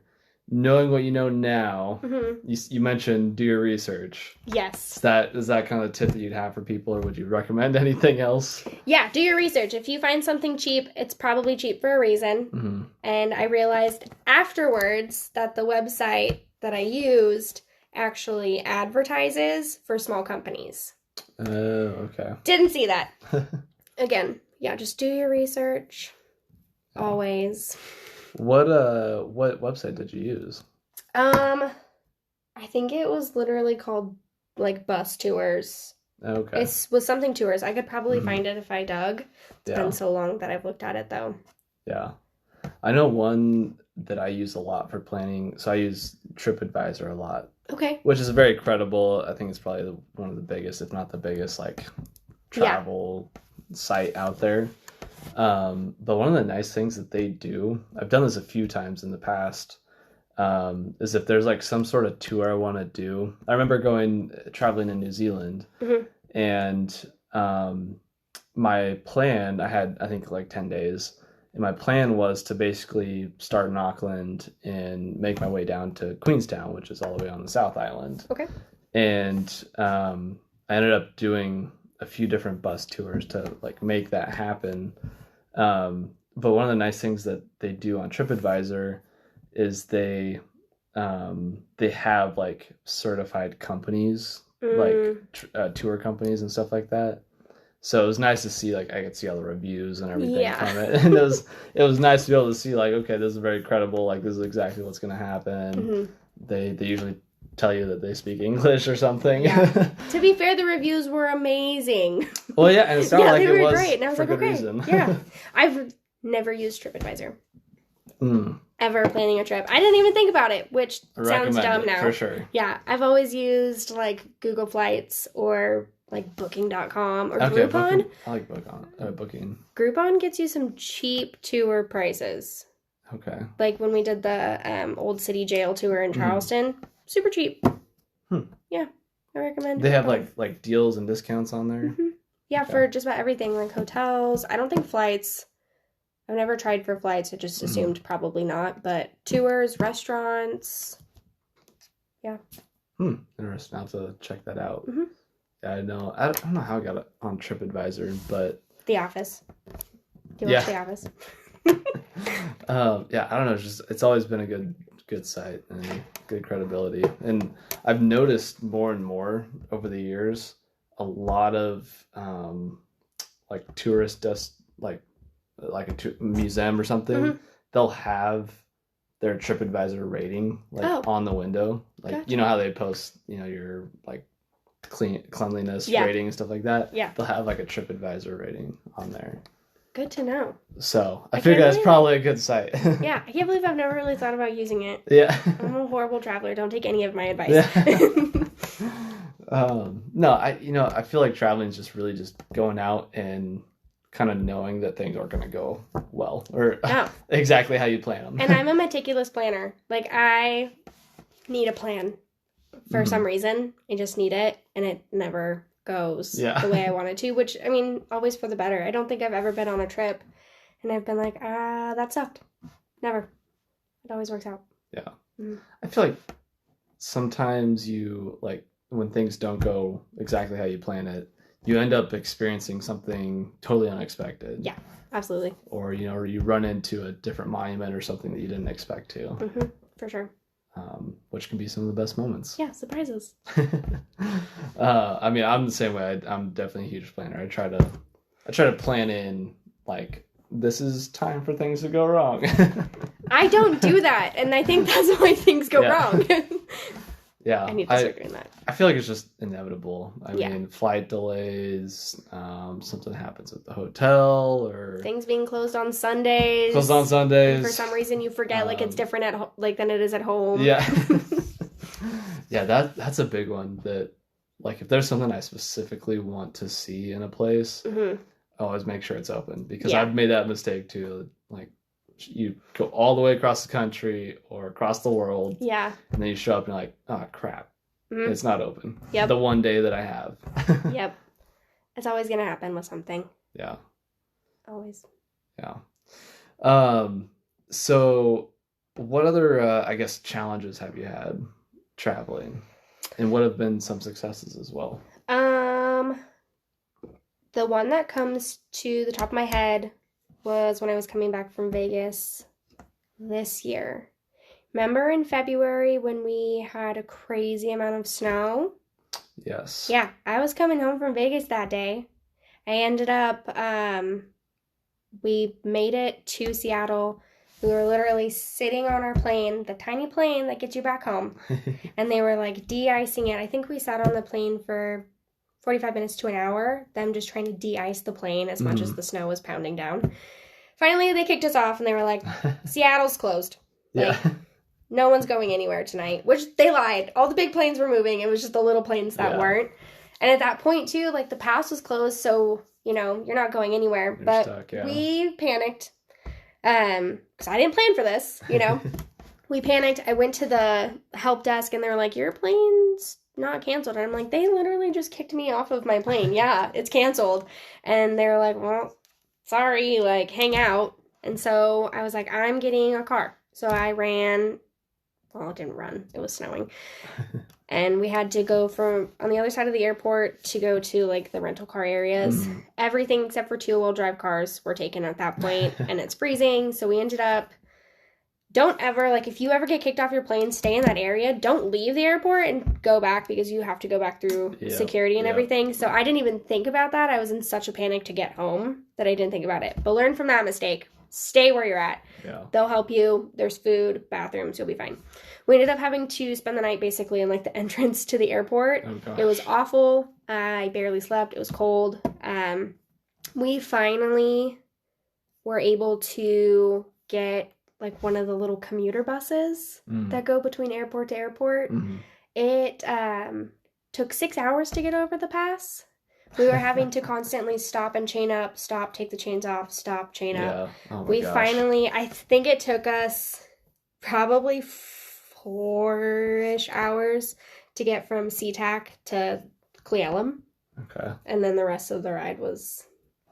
knowing what you know now, you mentioned do your research. Yes. Is that kind of the tip that you'd have for people, or would you recommend anything else? Yeah, do your research. If you find something cheap, it's probably cheap for a reason. And I realized afterwards that the website that I used actually advertises for small companies. Okay. Didn't see that. Again, yeah, just do your research. Always. What website did you use? I think it was literally called like Bus Tours. Okay. It was something tours. I could probably find it if I dug. It's been so long that I've looked at it though. Yeah. I know one that I use a lot for planning. So I use TripAdvisor a lot. Okay. Which is very credible. I think it's probably one of the biggest, if not the biggest, like travel site out there. But one of the nice things that they do, I've done this a few times in the past, is if there's like some sort of tour I want to do. I remember traveling in New Zealand, and my plan, I think like 10 days, and my plan was to basically start in Auckland and make my way down to Queenstown, which is all the way on the South Island. Okay. And I ended up doing a few different bus tours to like make that happen. But one of the nice things that they do on TripAdvisor is they have like certified companies, like tour companies and stuff like that. So it was nice to see, like, I could see all the reviews and everything from it. And it was nice to be able to see, like, okay, this is very credible. Like, this is exactly what's going to happen. They usually tell you that they speak English or something. Yeah. To be fair, the reviews were amazing. Well, yeah, and it sounded like it was great. And I was for like, good okay. reason. Yeah. I've never used TripAdvisor. Ever planning a trip. I didn't even think about it, which sounds dumb now. For sure. Yeah. I've always used, like, Google Flights or like Booking.com or Groupon. I like Booking. Groupon gets you some cheap tour prices. Okay. Like when we did the Old City Jail tour in Charleston, super cheap. Yeah, I recommend. They have like deals and discounts on there. Yeah, for just about everything, like hotels. I don't think flights. I've never tried for flights. I just assumed probably not. But tours, restaurants. Yeah. Interesting. I'll have to check that out. I know. I don't know how I got it on TripAdvisor, but The Office. Do you watch The Office? Yeah, I don't know. It's always been a good site and good credibility. And I've noticed more and more over the years, a lot of like tourist like a museum or something. They'll have their TripAdvisor rating on the window. Like you know how they post your like cleanliness rating and stuff like that. Yeah, they'll have like a TripAdvisor rating on there. Good to know. So I figure that's probably a good site. Yeah, I can't believe I've never really thought about using it. Yeah, I'm a horrible traveler. Don't take any of my advice. No, I feel like traveling is just really just going out and kind of knowing that things are going to go well or exactly how you plan them. And I'm a meticulous planner. Like I need a plan. For some reason, I just need it, and it never goes the way I want it to, which, I mean, always for the better. I don't think I've ever been on a trip, and I've been like, that sucked. Never. It always works out. Yeah. I feel like sometimes when things don't go exactly how you plan it, you end up experiencing something totally unexpected. Yeah, absolutely. Or, or you run into a different monument or something that you didn't expect to. For sure. Which can be some of the best moments. Yeah, surprises. I mean, I'm the same way. I'm definitely a huge planner. I try to plan in like this is time for things to go wrong. I don't do that, and I think that's why things go wrong. Yeah, I need to start doing that. I feel like it's just inevitable. I mean, flight delays, something happens at the hotel, or things being closed on Sundays. For some reason, you forget it's different than it is at home. Yeah, yeah, that's a big one. That like if there's something I specifically want to see in a place, I always make sure it's open because I've made that mistake too. Like you go all the way across the country or across the world, and then you show up and you're like, oh crap. It's not open. Yep. The one day that I have. Yep. It's always going to happen with something. Yeah. Always. Yeah. So what other, I guess, challenges have you had traveling? And what have been some successes as well? The one that comes to the top of my head was when I was coming back from Vegas this year. Remember in February when we had a crazy amount of snow? Yes. Yeah, I was coming home from Vegas that day. I ended up, we made it to Seattle. We were literally sitting on our plane, the tiny plane that gets you back home, and they were like de-icing it. I think we sat on the plane for 45 minutes to an hour, them just trying to de-ice the plane as much as the snow was pounding down. Finally, they kicked us off, and they were like, Seattle's closed. Like, yeah. No one's going anywhere tonight, which they lied. All the big planes were moving. It was just the little planes that weren't. And at that point, too, like, the pass was closed, so, you know, you're not going anywhere. You're but stuck, we panicked. Because I didn't plan for this, you know. We panicked. I went to the help desk, and they were like, your plane's not canceled. And I'm like, they literally just kicked me off of my plane. Yeah, it's canceled. And they were like, well, sorry, like, hang out. And so I was like, I'm getting a car. So I ran. Well, it didn't run. It was snowing. And we had to go from on the other side of the airport to go to, like, the rental car areas. Everything except for two-wheel drive cars were taken at that point, and it's freezing. So we ended up, don't ever, like, if you ever get kicked off your plane, stay in that area. Don't leave the airport and go back because you have to go back through security and everything. So I didn't even think about that. I was in such a panic to get home that I didn't think about it. But learn from that mistake. Stay where you're at. Yeah. They'll help you. There's food, bathrooms. You'll be fine. We ended up having to spend the night basically in, like, the entrance to the airport. Oh, gosh. It was awful. I barely slept. It was cold. We finally were able to get, like, one of the little commuter buses that go between airport to airport. It took 6 hours to get over the pass. We were having to constantly stop and chain up, stop, take the chains off, stop, chain up. Oh we gosh. Finally, I think it took us probably 4-ish hours to get from SeaTac to Cleellum. Okay. And then the rest of the ride was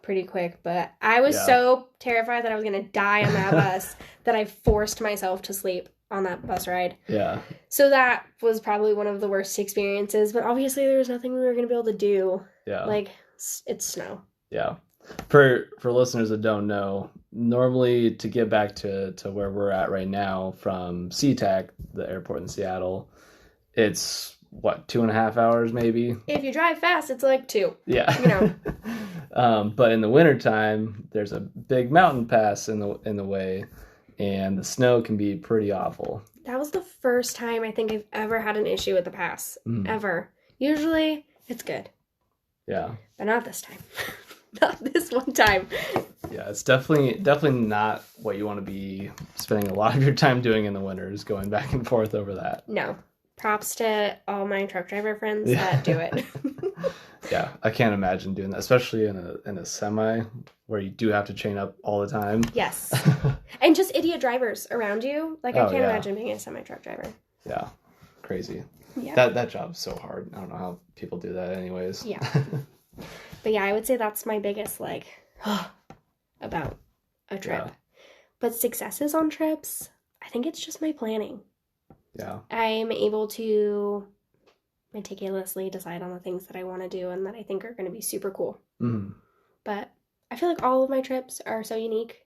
pretty quick. But I was so terrified that I was going to die on that bus that I forced myself to sleep on that bus ride. Yeah. So that was probably one of the worst experiences. But obviously there was nothing we were going to be able to do. Yeah. Like, it's snow. Yeah. For listeners that don't know, normally to get back to where we're at right now from SeaTac, the airport in Seattle, it's, 2.5 hours maybe? If you drive fast, it's like 2. Yeah. You know. But in the wintertime, there's a big mountain pass in the way, and the snow can be pretty awful. That was the first time I think I've ever had an issue with the pass. Ever. Usually, it's good. Yeah. But not this time. Not this one time. Yeah, it's definitely not what you want to be spending a lot of your time doing in the winters, going back and forth over that. No. Props to all my truck driver friends that do it. Yeah, I can't imagine doing that, especially in a semi where you do have to chain up all the time. Yes. And just idiot drivers around you. Like, I can't imagine being a semi-truck driver. Yeah. Crazy. Yeah. That job's so hard. I don't know how people do that anyways. Yeah. But yeah, I would say that's my biggest, like, about a trip. Yeah. But successes on trips, I think it's just my planning. Yeah. I'm able to meticulously decide on the things that I want to do and that I think are going to be super cool. But I feel like all of my trips are so unique.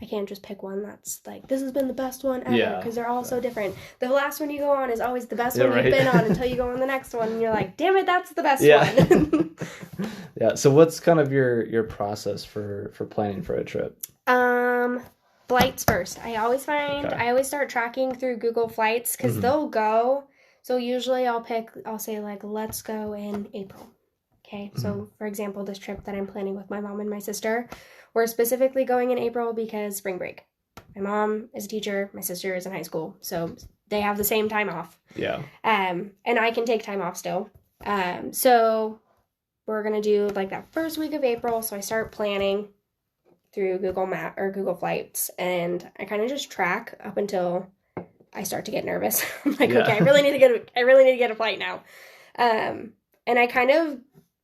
I can't just pick one that's like, this has been the best one ever, because they're all so different. The last one you go on is always the best one you've been on until you go on the next one, and you're like, damn it, that's the best one. Yeah, so what's kind of your process for planning for a trip? Flights first. I always start tracking through Google Flights, because they'll go. So usually I'll say, like, let's go in April. Okay, so for example, this trip that I'm planning with my mom and my sister, we're specifically going in April because spring break. My mom is a teacher, my sister is in high school, so they have the same time off. Yeah. And I can take time off still. So we're gonna do, like, that first week of April. So I start planning through Google Map or Google Flights, and I kind of just track up until I start to get nervous. I'm like, okay, I really need to get a flight now. And I kind of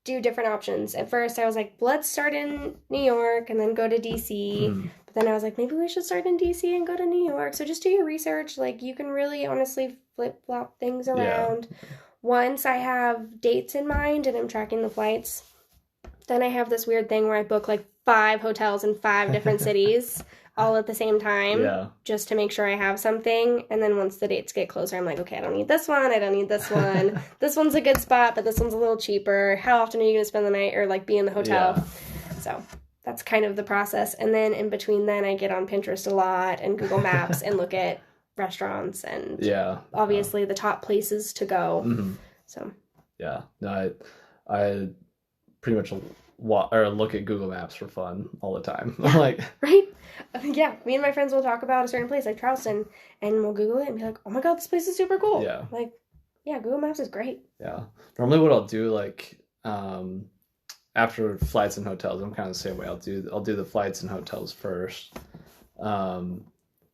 do different options. At first, I was like, let's start in New York and then go to DC. But then I was like, maybe we should start in DC and go to New York. So just do your research. Like, you can really honestly flip-flop things around. Yeah. Once I have dates in mind and I'm tracking the flights, Then I have this weird thing where I book like 5 hotels in 5 different cities all at the same time just to make sure I have something. And then once the dates get closer, I'm like, okay, I don't need this one. I don't need this one. This one's a good spot, but this one's a little cheaper. How often are you going to spend the night or like be in the hotel? Yeah. So that's kind of the process. And then in between then I get on Pinterest a lot and Google Maps and look at restaurants and obviously the top places to go. Mm-hmm. So yeah, no, I pretty much look at Google Maps for fun all the time. Yeah, like, right? Yeah, me and my friends will talk about a certain place like Charleston, and we'll Google it and be like, "Oh my god, this place is super cool!" Yeah, like, yeah, Google Maps is great. Yeah, normally what I'll do, like, after flights and hotels, I'm kind of the same way. I'll do the flights and hotels first,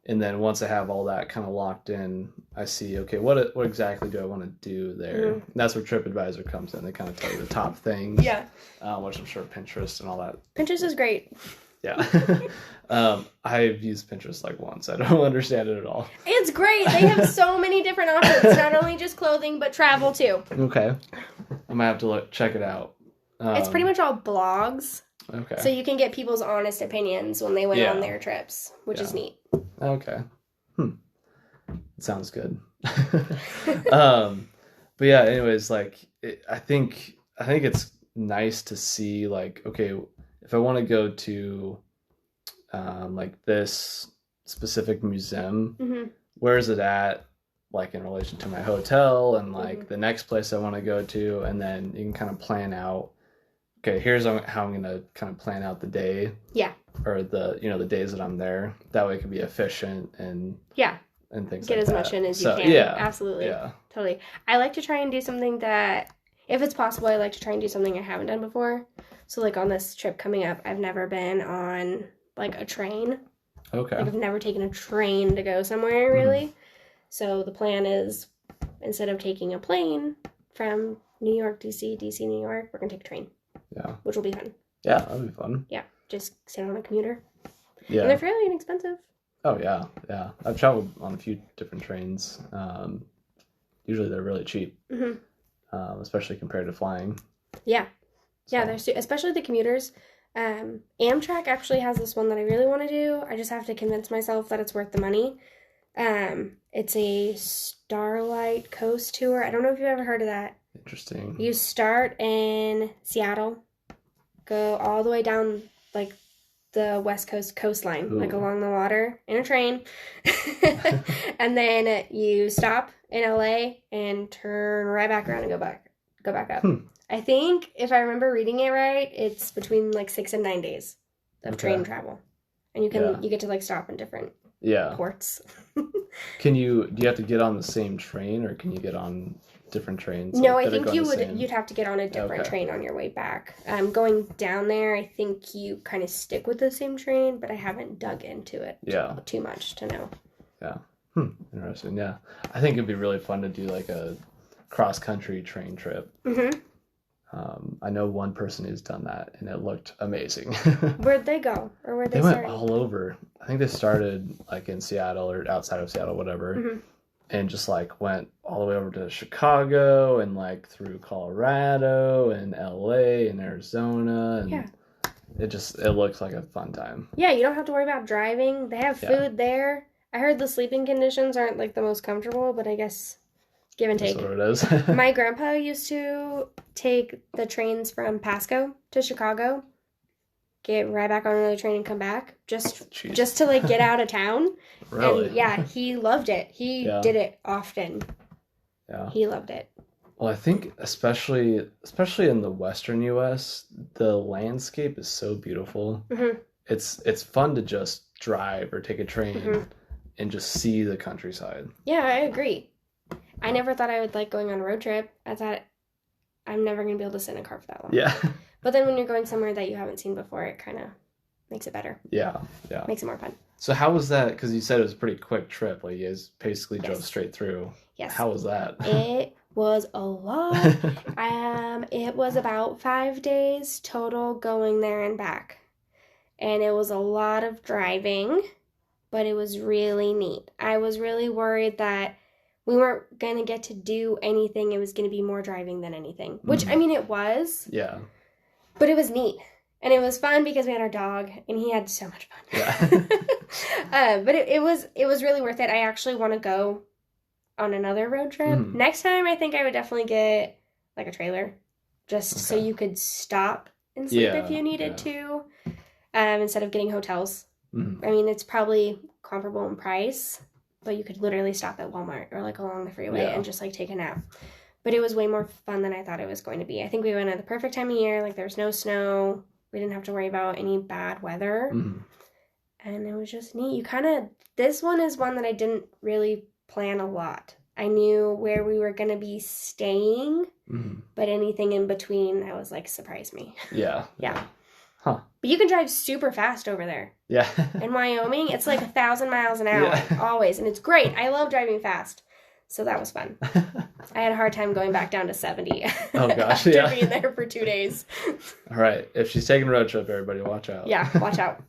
and then once I have all that kind of locked in, I see, okay, what exactly do I want to do there? Mm-hmm. That's where TripAdvisor comes in. They kind of tell you the top things. Yeah. Which I'm sure Pinterest and all that. Pinterest is great. Yeah. I've used Pinterest like once. I don't understand it at all. It's great. They have so many different options, not only just clothing, but travel too. Okay. I might have to check it out. It's pretty much all blogs. Okay. So you can get people's honest opinions when they went on their trips, which is neat. Okay. Sounds good. But yeah, anyways, like I think it's nice to see, like, okay, if I want to go to like this specific museum, mm-hmm. where is it at, like in relation to my hotel and like mm-hmm. the next place I want to go to, and then you can kind of plan out, okay, here's how I'm going to kind of plan out the day. Yeah. Or the days that I'm there. That way it can be efficient and and things get like as that. Much in as you can. Yeah. Absolutely. Yeah. Totally. I like to try and do something that, if it's possible, I like to try and do something I haven't done before. So like on this trip coming up, I've never been on like a train. Okay. Like I've never taken a train to go somewhere really. So the plan is, instead of taking a plane from New York, DC, New York, we're going to take a train. Yeah. Which will be fun. Yeah, that'll be fun. Yeah. Just sit on a commuter. Yeah. And they're fairly inexpensive. Oh, yeah. Yeah. I've traveled on a few different trains. Usually they're really cheap. Mm-hmm. Especially compared to flying. Yeah. So. Yeah, especially the commuters. Amtrak actually has this one that I really want to do. I just have to convince myself that it's worth the money. It's a Starlight Coast tour. I don't know if you've ever heard of that. Interesting. You start in Seattle, go all the way down like the West Coast coastline, like along the water in a train. And then you stop in LA and turn right back around and go back up. I think if I remember reading it right, it's between like 6 and 9 days of train travel. And you get to like stop in different ports. Do you have to get on the same train, or can you get on different trains? No, I think you'd have to get on a different train on your way back. Going down there, I think you kind of stick with the same train, but I haven't dug into it too much to know. Yeah. Interesting. Yeah. I think it'd be really fun to do like a cross-country train trip. Mm-hmm. I know one person who's done that, and it looked amazing. Where'd they go? Or where'd they start? They went all over. I think they started like in Seattle or outside of Seattle, whatever. Mm-hmm. And just like went all the way over to Chicago and like through Colorado and LA and Arizona, and it looks like a fun time. Yeah, you don't have to worry about driving. They have food there. I heard the sleeping conditions aren't like the most comfortable, but I guess give and take. That's what it is. My grandpa used to take the trains from Pasco to Chicago, get right back on another train and come back just to like get out of town. Really? And yeah, he loved it. He did it often. Yeah. He loved it. Well, I think especially in the western US, the landscape is so beautiful. Mm-hmm. It's fun to just drive or take a train and just see the countryside. Yeah, I agree. I never thought I would like going on a road trip. I thought I'm never going to be able to sit in a car for that long. Yeah. But then when you're going somewhere that you haven't seen before, it kind of makes it better. Yeah, yeah. Makes it more fun. So how was that? Because you said it was a pretty quick trip. Like you guys basically drove straight through. Yes. How was that? It was a lot. It was about 5 days total going there and back. And it was a lot of driving, but it was really neat. I was really worried that we weren't going to get to do anything. It was going to be more driving than anything, which, I mean, it was. Yeah. But it was neat. And it was fun because we had our dog, and he had so much fun. Yeah. But it was really worth it. I actually want to go on another road trip. Next time, I think I would definitely get like a trailer, just so you could stop and sleep if you needed to, instead of getting hotels. I mean, it's probably comparable in price, but you could literally stop at Walmart or like along the freeway and just like take a nap. But it was way more fun than I thought it was going to be. I think we went at the perfect time of year. Like, there was no snow. We didn't have to worry about any bad weather. And it was just neat. This one is one that I didn't really plan a lot. I knew where we were going to be staying, but anything in between, I was like, surprise me. Yeah. Huh. But you can drive super fast over there. Yeah. In Wyoming, it's like 1,000 miles an hour, always. And it's great. I love driving fast. So that was fun. I had a hard time going back down to 70. Oh, gosh, after being there for 2 days. All right. If she's taking a road trip, everybody watch out. Yeah, watch out.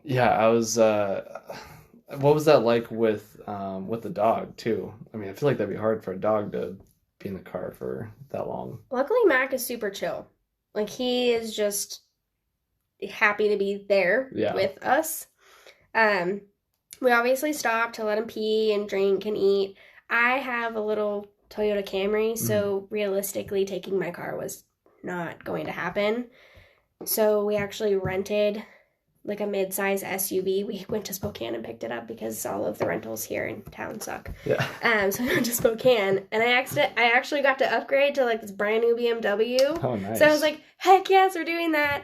Yeah, I was... what was that like with the dog, too? I mean, I feel like that'd be hard for a dog to be in the car for that long. Luckily, Mac is super chill. Like, he is just happy to be there with us. We obviously stopped to let him pee and drink and eat. I have a little Toyota Camry, so realistically taking my car was not going to happen. So we actually rented like a mid-size SUV. We went to Spokane and picked it up because all of the rentals here in town suck. Yeah. So we went to Spokane, and I actually got to upgrade to like this brand new BMW. Oh, nice. So I was like, heck yes, we're doing that.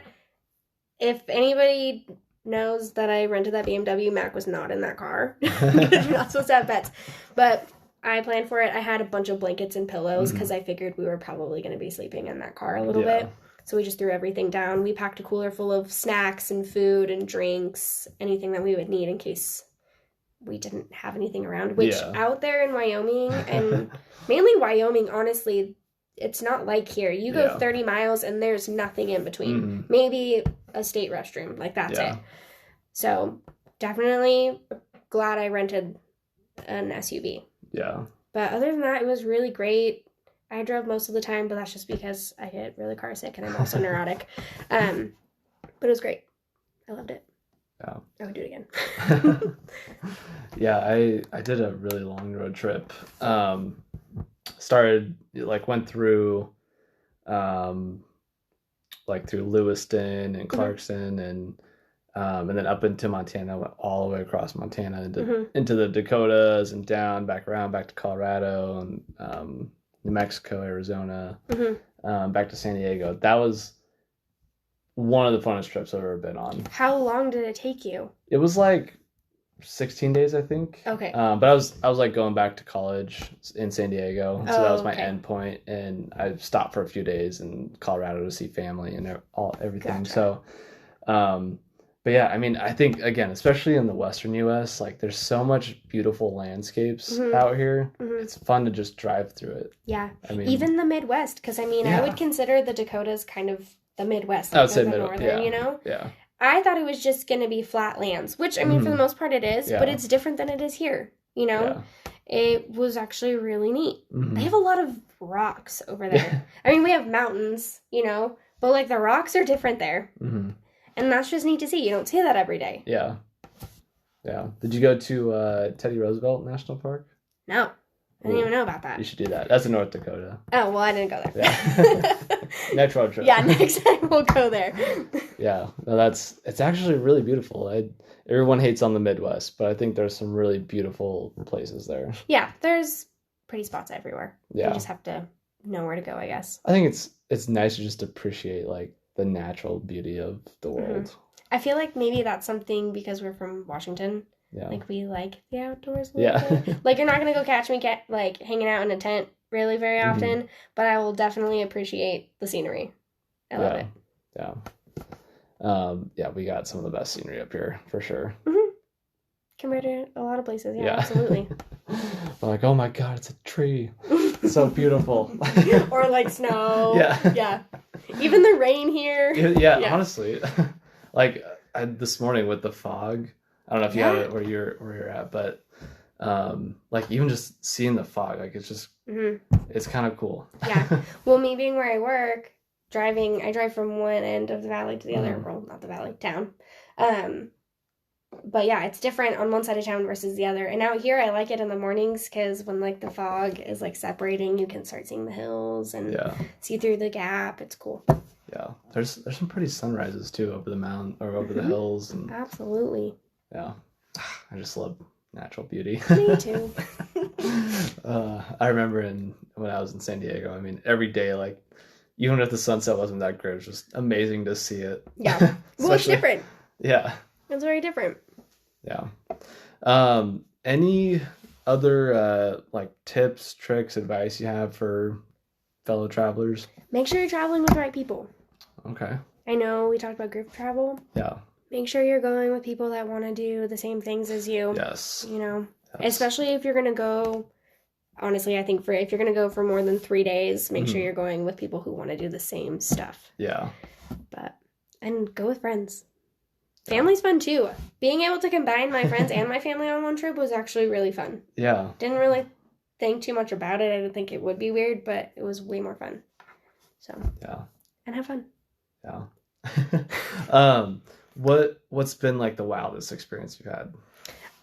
If anybody knows that I rented that BMW, Mac was not in that car because you're not supposed to have pets. But I planned for it. I had a bunch of blankets and pillows because I figured we were probably going to be sleeping in that car a little bit. So we just threw everything down. We packed a cooler full of snacks and food and drinks, anything that we would need in case we didn't have anything around. Which out there in Wyoming, and mainly Wyoming, honestly, it's not like here. You go 30 miles and there's nothing in between. Maybe a state restroom. Like, that's it. So definitely glad I rented an SUV. Yeah. But other than that, it was really great. I drove most of the time, but that's just because I get really car sick and I'm also neurotic. But it was great. I loved it. Yeah. I would do it again. Yeah, I did a really long road trip. Went through through Lewiston and Clarkson and then up into Montana. Went all the way across Montana into the Dakotas and down, back around, back to Colorado and New Mexico, Arizona, back to San Diego. That was one of the funnest trips I've ever been on. How long did it take you? It was like 16 days, I think. Okay. But I was like going back to college in San Diego, so that was my end point, and I stopped for a few days in Colorado to see family and everything. Gotcha. So, but yeah, I mean, I think again, especially in the Western U.S., like there's so much beautiful landscapes out here. It's fun to just drive through it. Yeah, I mean, even the Midwest, because I mean, I would consider the Dakotas kind of the Midwest. Like, I would say northern, you know? Yeah. I thought it was just going to be flat lands, which, I mean, for the most part it is, but it's different than it is here, you know? Yeah. It was actually really neat. They have a lot of rocks over there. I mean, we have mountains, you know, but, like, the rocks are different there. And that's just neat to see. You don't see that every day. Yeah. Yeah. Did you go to Teddy Roosevelt National Park? No. I didn't even know about that. You should do that. That's in North Dakota. Oh, well, I didn't go there. Yeah. Next road trip. Yeah, next time we'll go there. Yeah. No, it's actually really beautiful. Everyone hates on the Midwest, but I think there's some really beautiful places there. Yeah, there's pretty spots everywhere. Yeah. You just have to know where to go, I guess. I think it's nice to just appreciate, like, the natural beauty of the world. I feel like maybe that's something because we're from Washington. Yeah. Like, we like the outdoors a little bit. Like, you're not going to go catch me hanging out in a tent really very often, but I will definitely appreciate the scenery. I love it. Yeah, we got some of the best scenery up here, for sure. Compared to a lot of places, yeah. Absolutely. We're like, oh my God, it's a tree. It's so beautiful. Or like snow. Yeah. Even the rain here. Yeah. Honestly. Like, this morning with the fog, I don't know if you have it where you're at, but Like even just seeing the fog, like it's just it's kind of cool. Yeah. Well, me being where I work, I drive from one end of the valley to the other. Well, not the valley, town. But yeah, it's different on one side of town versus the other. And out here, I like it in the mornings because when like the fog is like separating, you can start seeing the hills and see through the gap. It's cool. Yeah, there's some pretty sunrises too over the mountain or over the hills. And, absolutely. Yeah, I just love natural beauty. Me too. I remember when I was in San Diego. I mean, every day, like even if the sunset wasn't that great, it was just amazing to see it. Yeah, well, it's different. Yeah, it's very different. Yeah. Any other like tips, tricks, advice you have for fellow travelers? Make sure you're traveling with the right people. Okay. I know we talked about group travel. Yeah. Make sure you're going with people that want to do the same things as you. Yes. You know, especially if you're going to go, honestly, I think if you're going to go for more than 3 days, make sure you're going with people who want to do the same stuff. Yeah. And go with friends. Family's fun too. Being able to combine my friends and my family on one trip was actually really fun. Yeah. Didn't really think too much about it. I didn't think it would be weird, but it was way more fun. So. Yeah. And have fun. Yeah. What's been like the wildest experience you've had?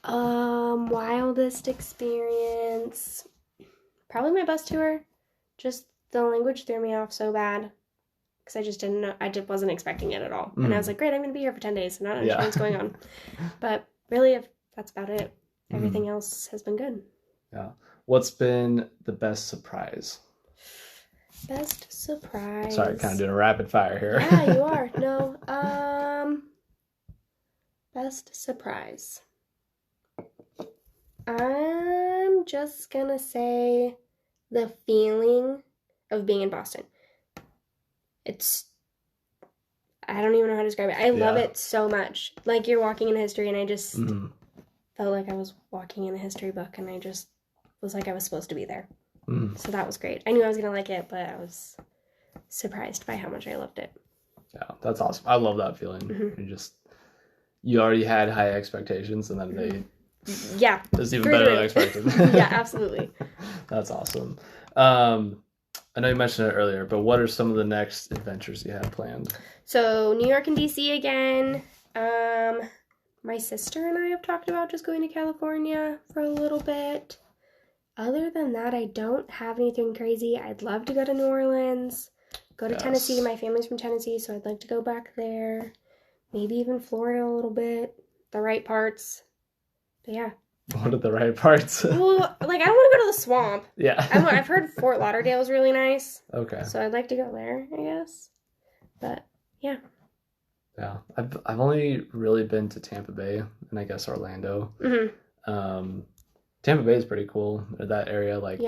Wildest experience. Probably my bus tour. Just the language threw me off so bad. Because I just didn't know, I just wasn't expecting it at all. And I was like, great, I'm going to be here for 10 days and I don't understand what's going on. But really, that's about it. Everything else has been good. Yeah. What's been the best surprise? Best surprise. Sorry, kind of doing a rapid fire here. Yeah, you are. No. Best surprise. I'm just going to say the feeling of being in Boston. I don't even know how to describe it. I love it so much. Like, you're walking in history, and I just felt like I was walking in a history book, and I just was like I was supposed to be there. So that was great. I knew I was going to like it, but I was surprised by how much I loved it. Yeah, that's awesome. I love that feeling. You already had high expectations, and then it's even better than expected. Yeah, absolutely. That's awesome. I know you mentioned it earlier, but what are some of the next adventures you have planned? So, New York and DC again. My sister and I have talked about just going to California for a little bit. Other than that, I don't have anything crazy. I'd love to go to New Orleans, go to Tennessee. My family's from Tennessee, so I'd like to go back there. Maybe even Florida a little bit. The right parts. But yeah. What are the right parts? Well, like, I don't want to go to the swamp. Yeah. I've heard Fort Lauderdale is really nice. Okay. So I'd like to go there, I guess. But, yeah. Yeah. I've only really been to Tampa Bay and I guess Orlando. Tampa Bay is pretty cool. That area, like,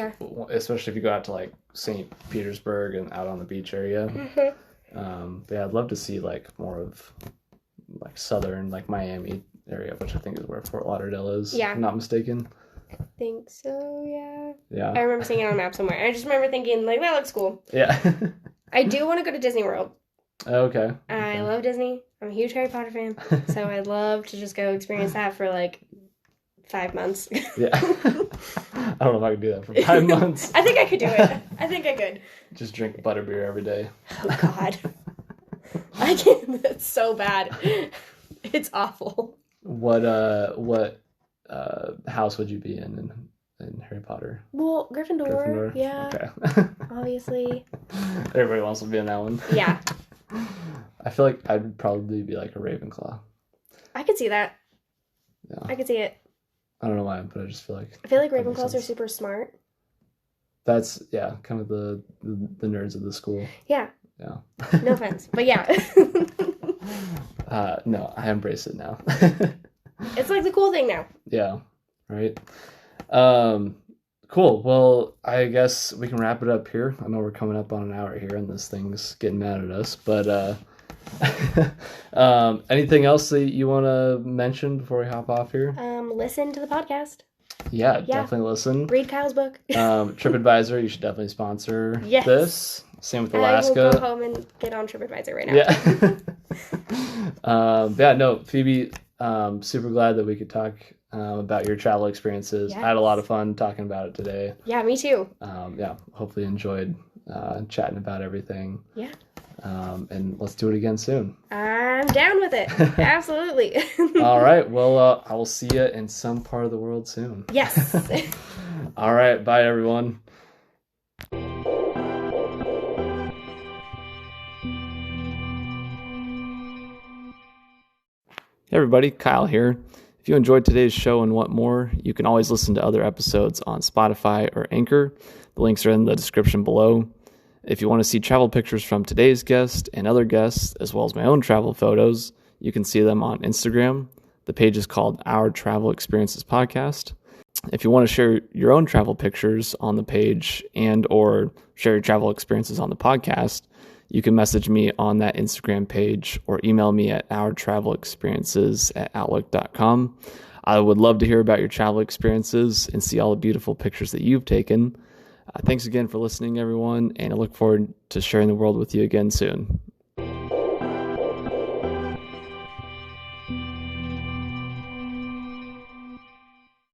especially if you go out to, like, St. Petersburg and out on the beach area. But yeah, I'd love to see, like, more of, like, southern, like, Miami area, which I think is where Fort Lauderdale is. Yeah. If I'm not mistaken. I think so, yeah. Yeah. I remember seeing it on a map somewhere. I just remember thinking, like, that looks cool. Yeah. I do want to go to Disney World. Okay. I love Disney. I'm a huge Harry Potter fan. So I'd love to just go experience that for, like, 5 months. Yeah. I don't know if I could do that for 5 months. I think I could do it. I think I could. Just drink butterbeer every day. Oh, God. I can't. That's so bad. It's awful. What house would you be in Harry Potter? Well, Gryffindor. Yeah. Okay. Obviously. Everybody wants to be in that one. Yeah. I feel like I'd probably be like a Ravenclaw. I could see that. Yeah. I could see it. I don't know why, but I just feel like Ravenclaws are super smart. That's kind of the nerds of the school. Yeah. Yeah. No offense, but yeah. No, I embrace it now. It's like the cool thing now. Yeah. Right. Cool. Well, I guess we can wrap it up here. I know we're coming up on an hour here and this thing's getting mad at us, but anything else that you want to mention before we hop off here? Listen to the podcast. Yeah, definitely listen. Read Kyle's book. TripAdvisor, you should definitely sponsor this. Same with Alaska. I will go home and get on TripAdvisor right now. Yeah. Yeah, no, Phoebe, super glad that we could talk about your travel experiences. Yes. I had a lot of fun talking about it today. Yeah, me too. Hopefully enjoyed chatting about everything. Yeah. And let's do it again soon. I'm down with it. Absolutely. All right. Well, I will see you in some part of the world soon. Yes. All right. Bye, everyone. Hey everybody, Kyle here. If you enjoyed today's show and want more, you can always listen to other episodes on Spotify or Anchor. The links are in the description below. If you want to see travel pictures from today's guest and other guests, as well as my own travel photos, you can see them on Instagram. The page is called Our Travel Experiences Podcast. If you want to share your own travel pictures on the page and or share your travel experiences on the podcast, you can message me on that Instagram page or email me at ourtravelexperiences@outlook.com. I would love to hear about your travel experiences and see all the beautiful pictures that you've taken. Thanks again for listening, everyone, and I look forward to sharing the world with you again soon.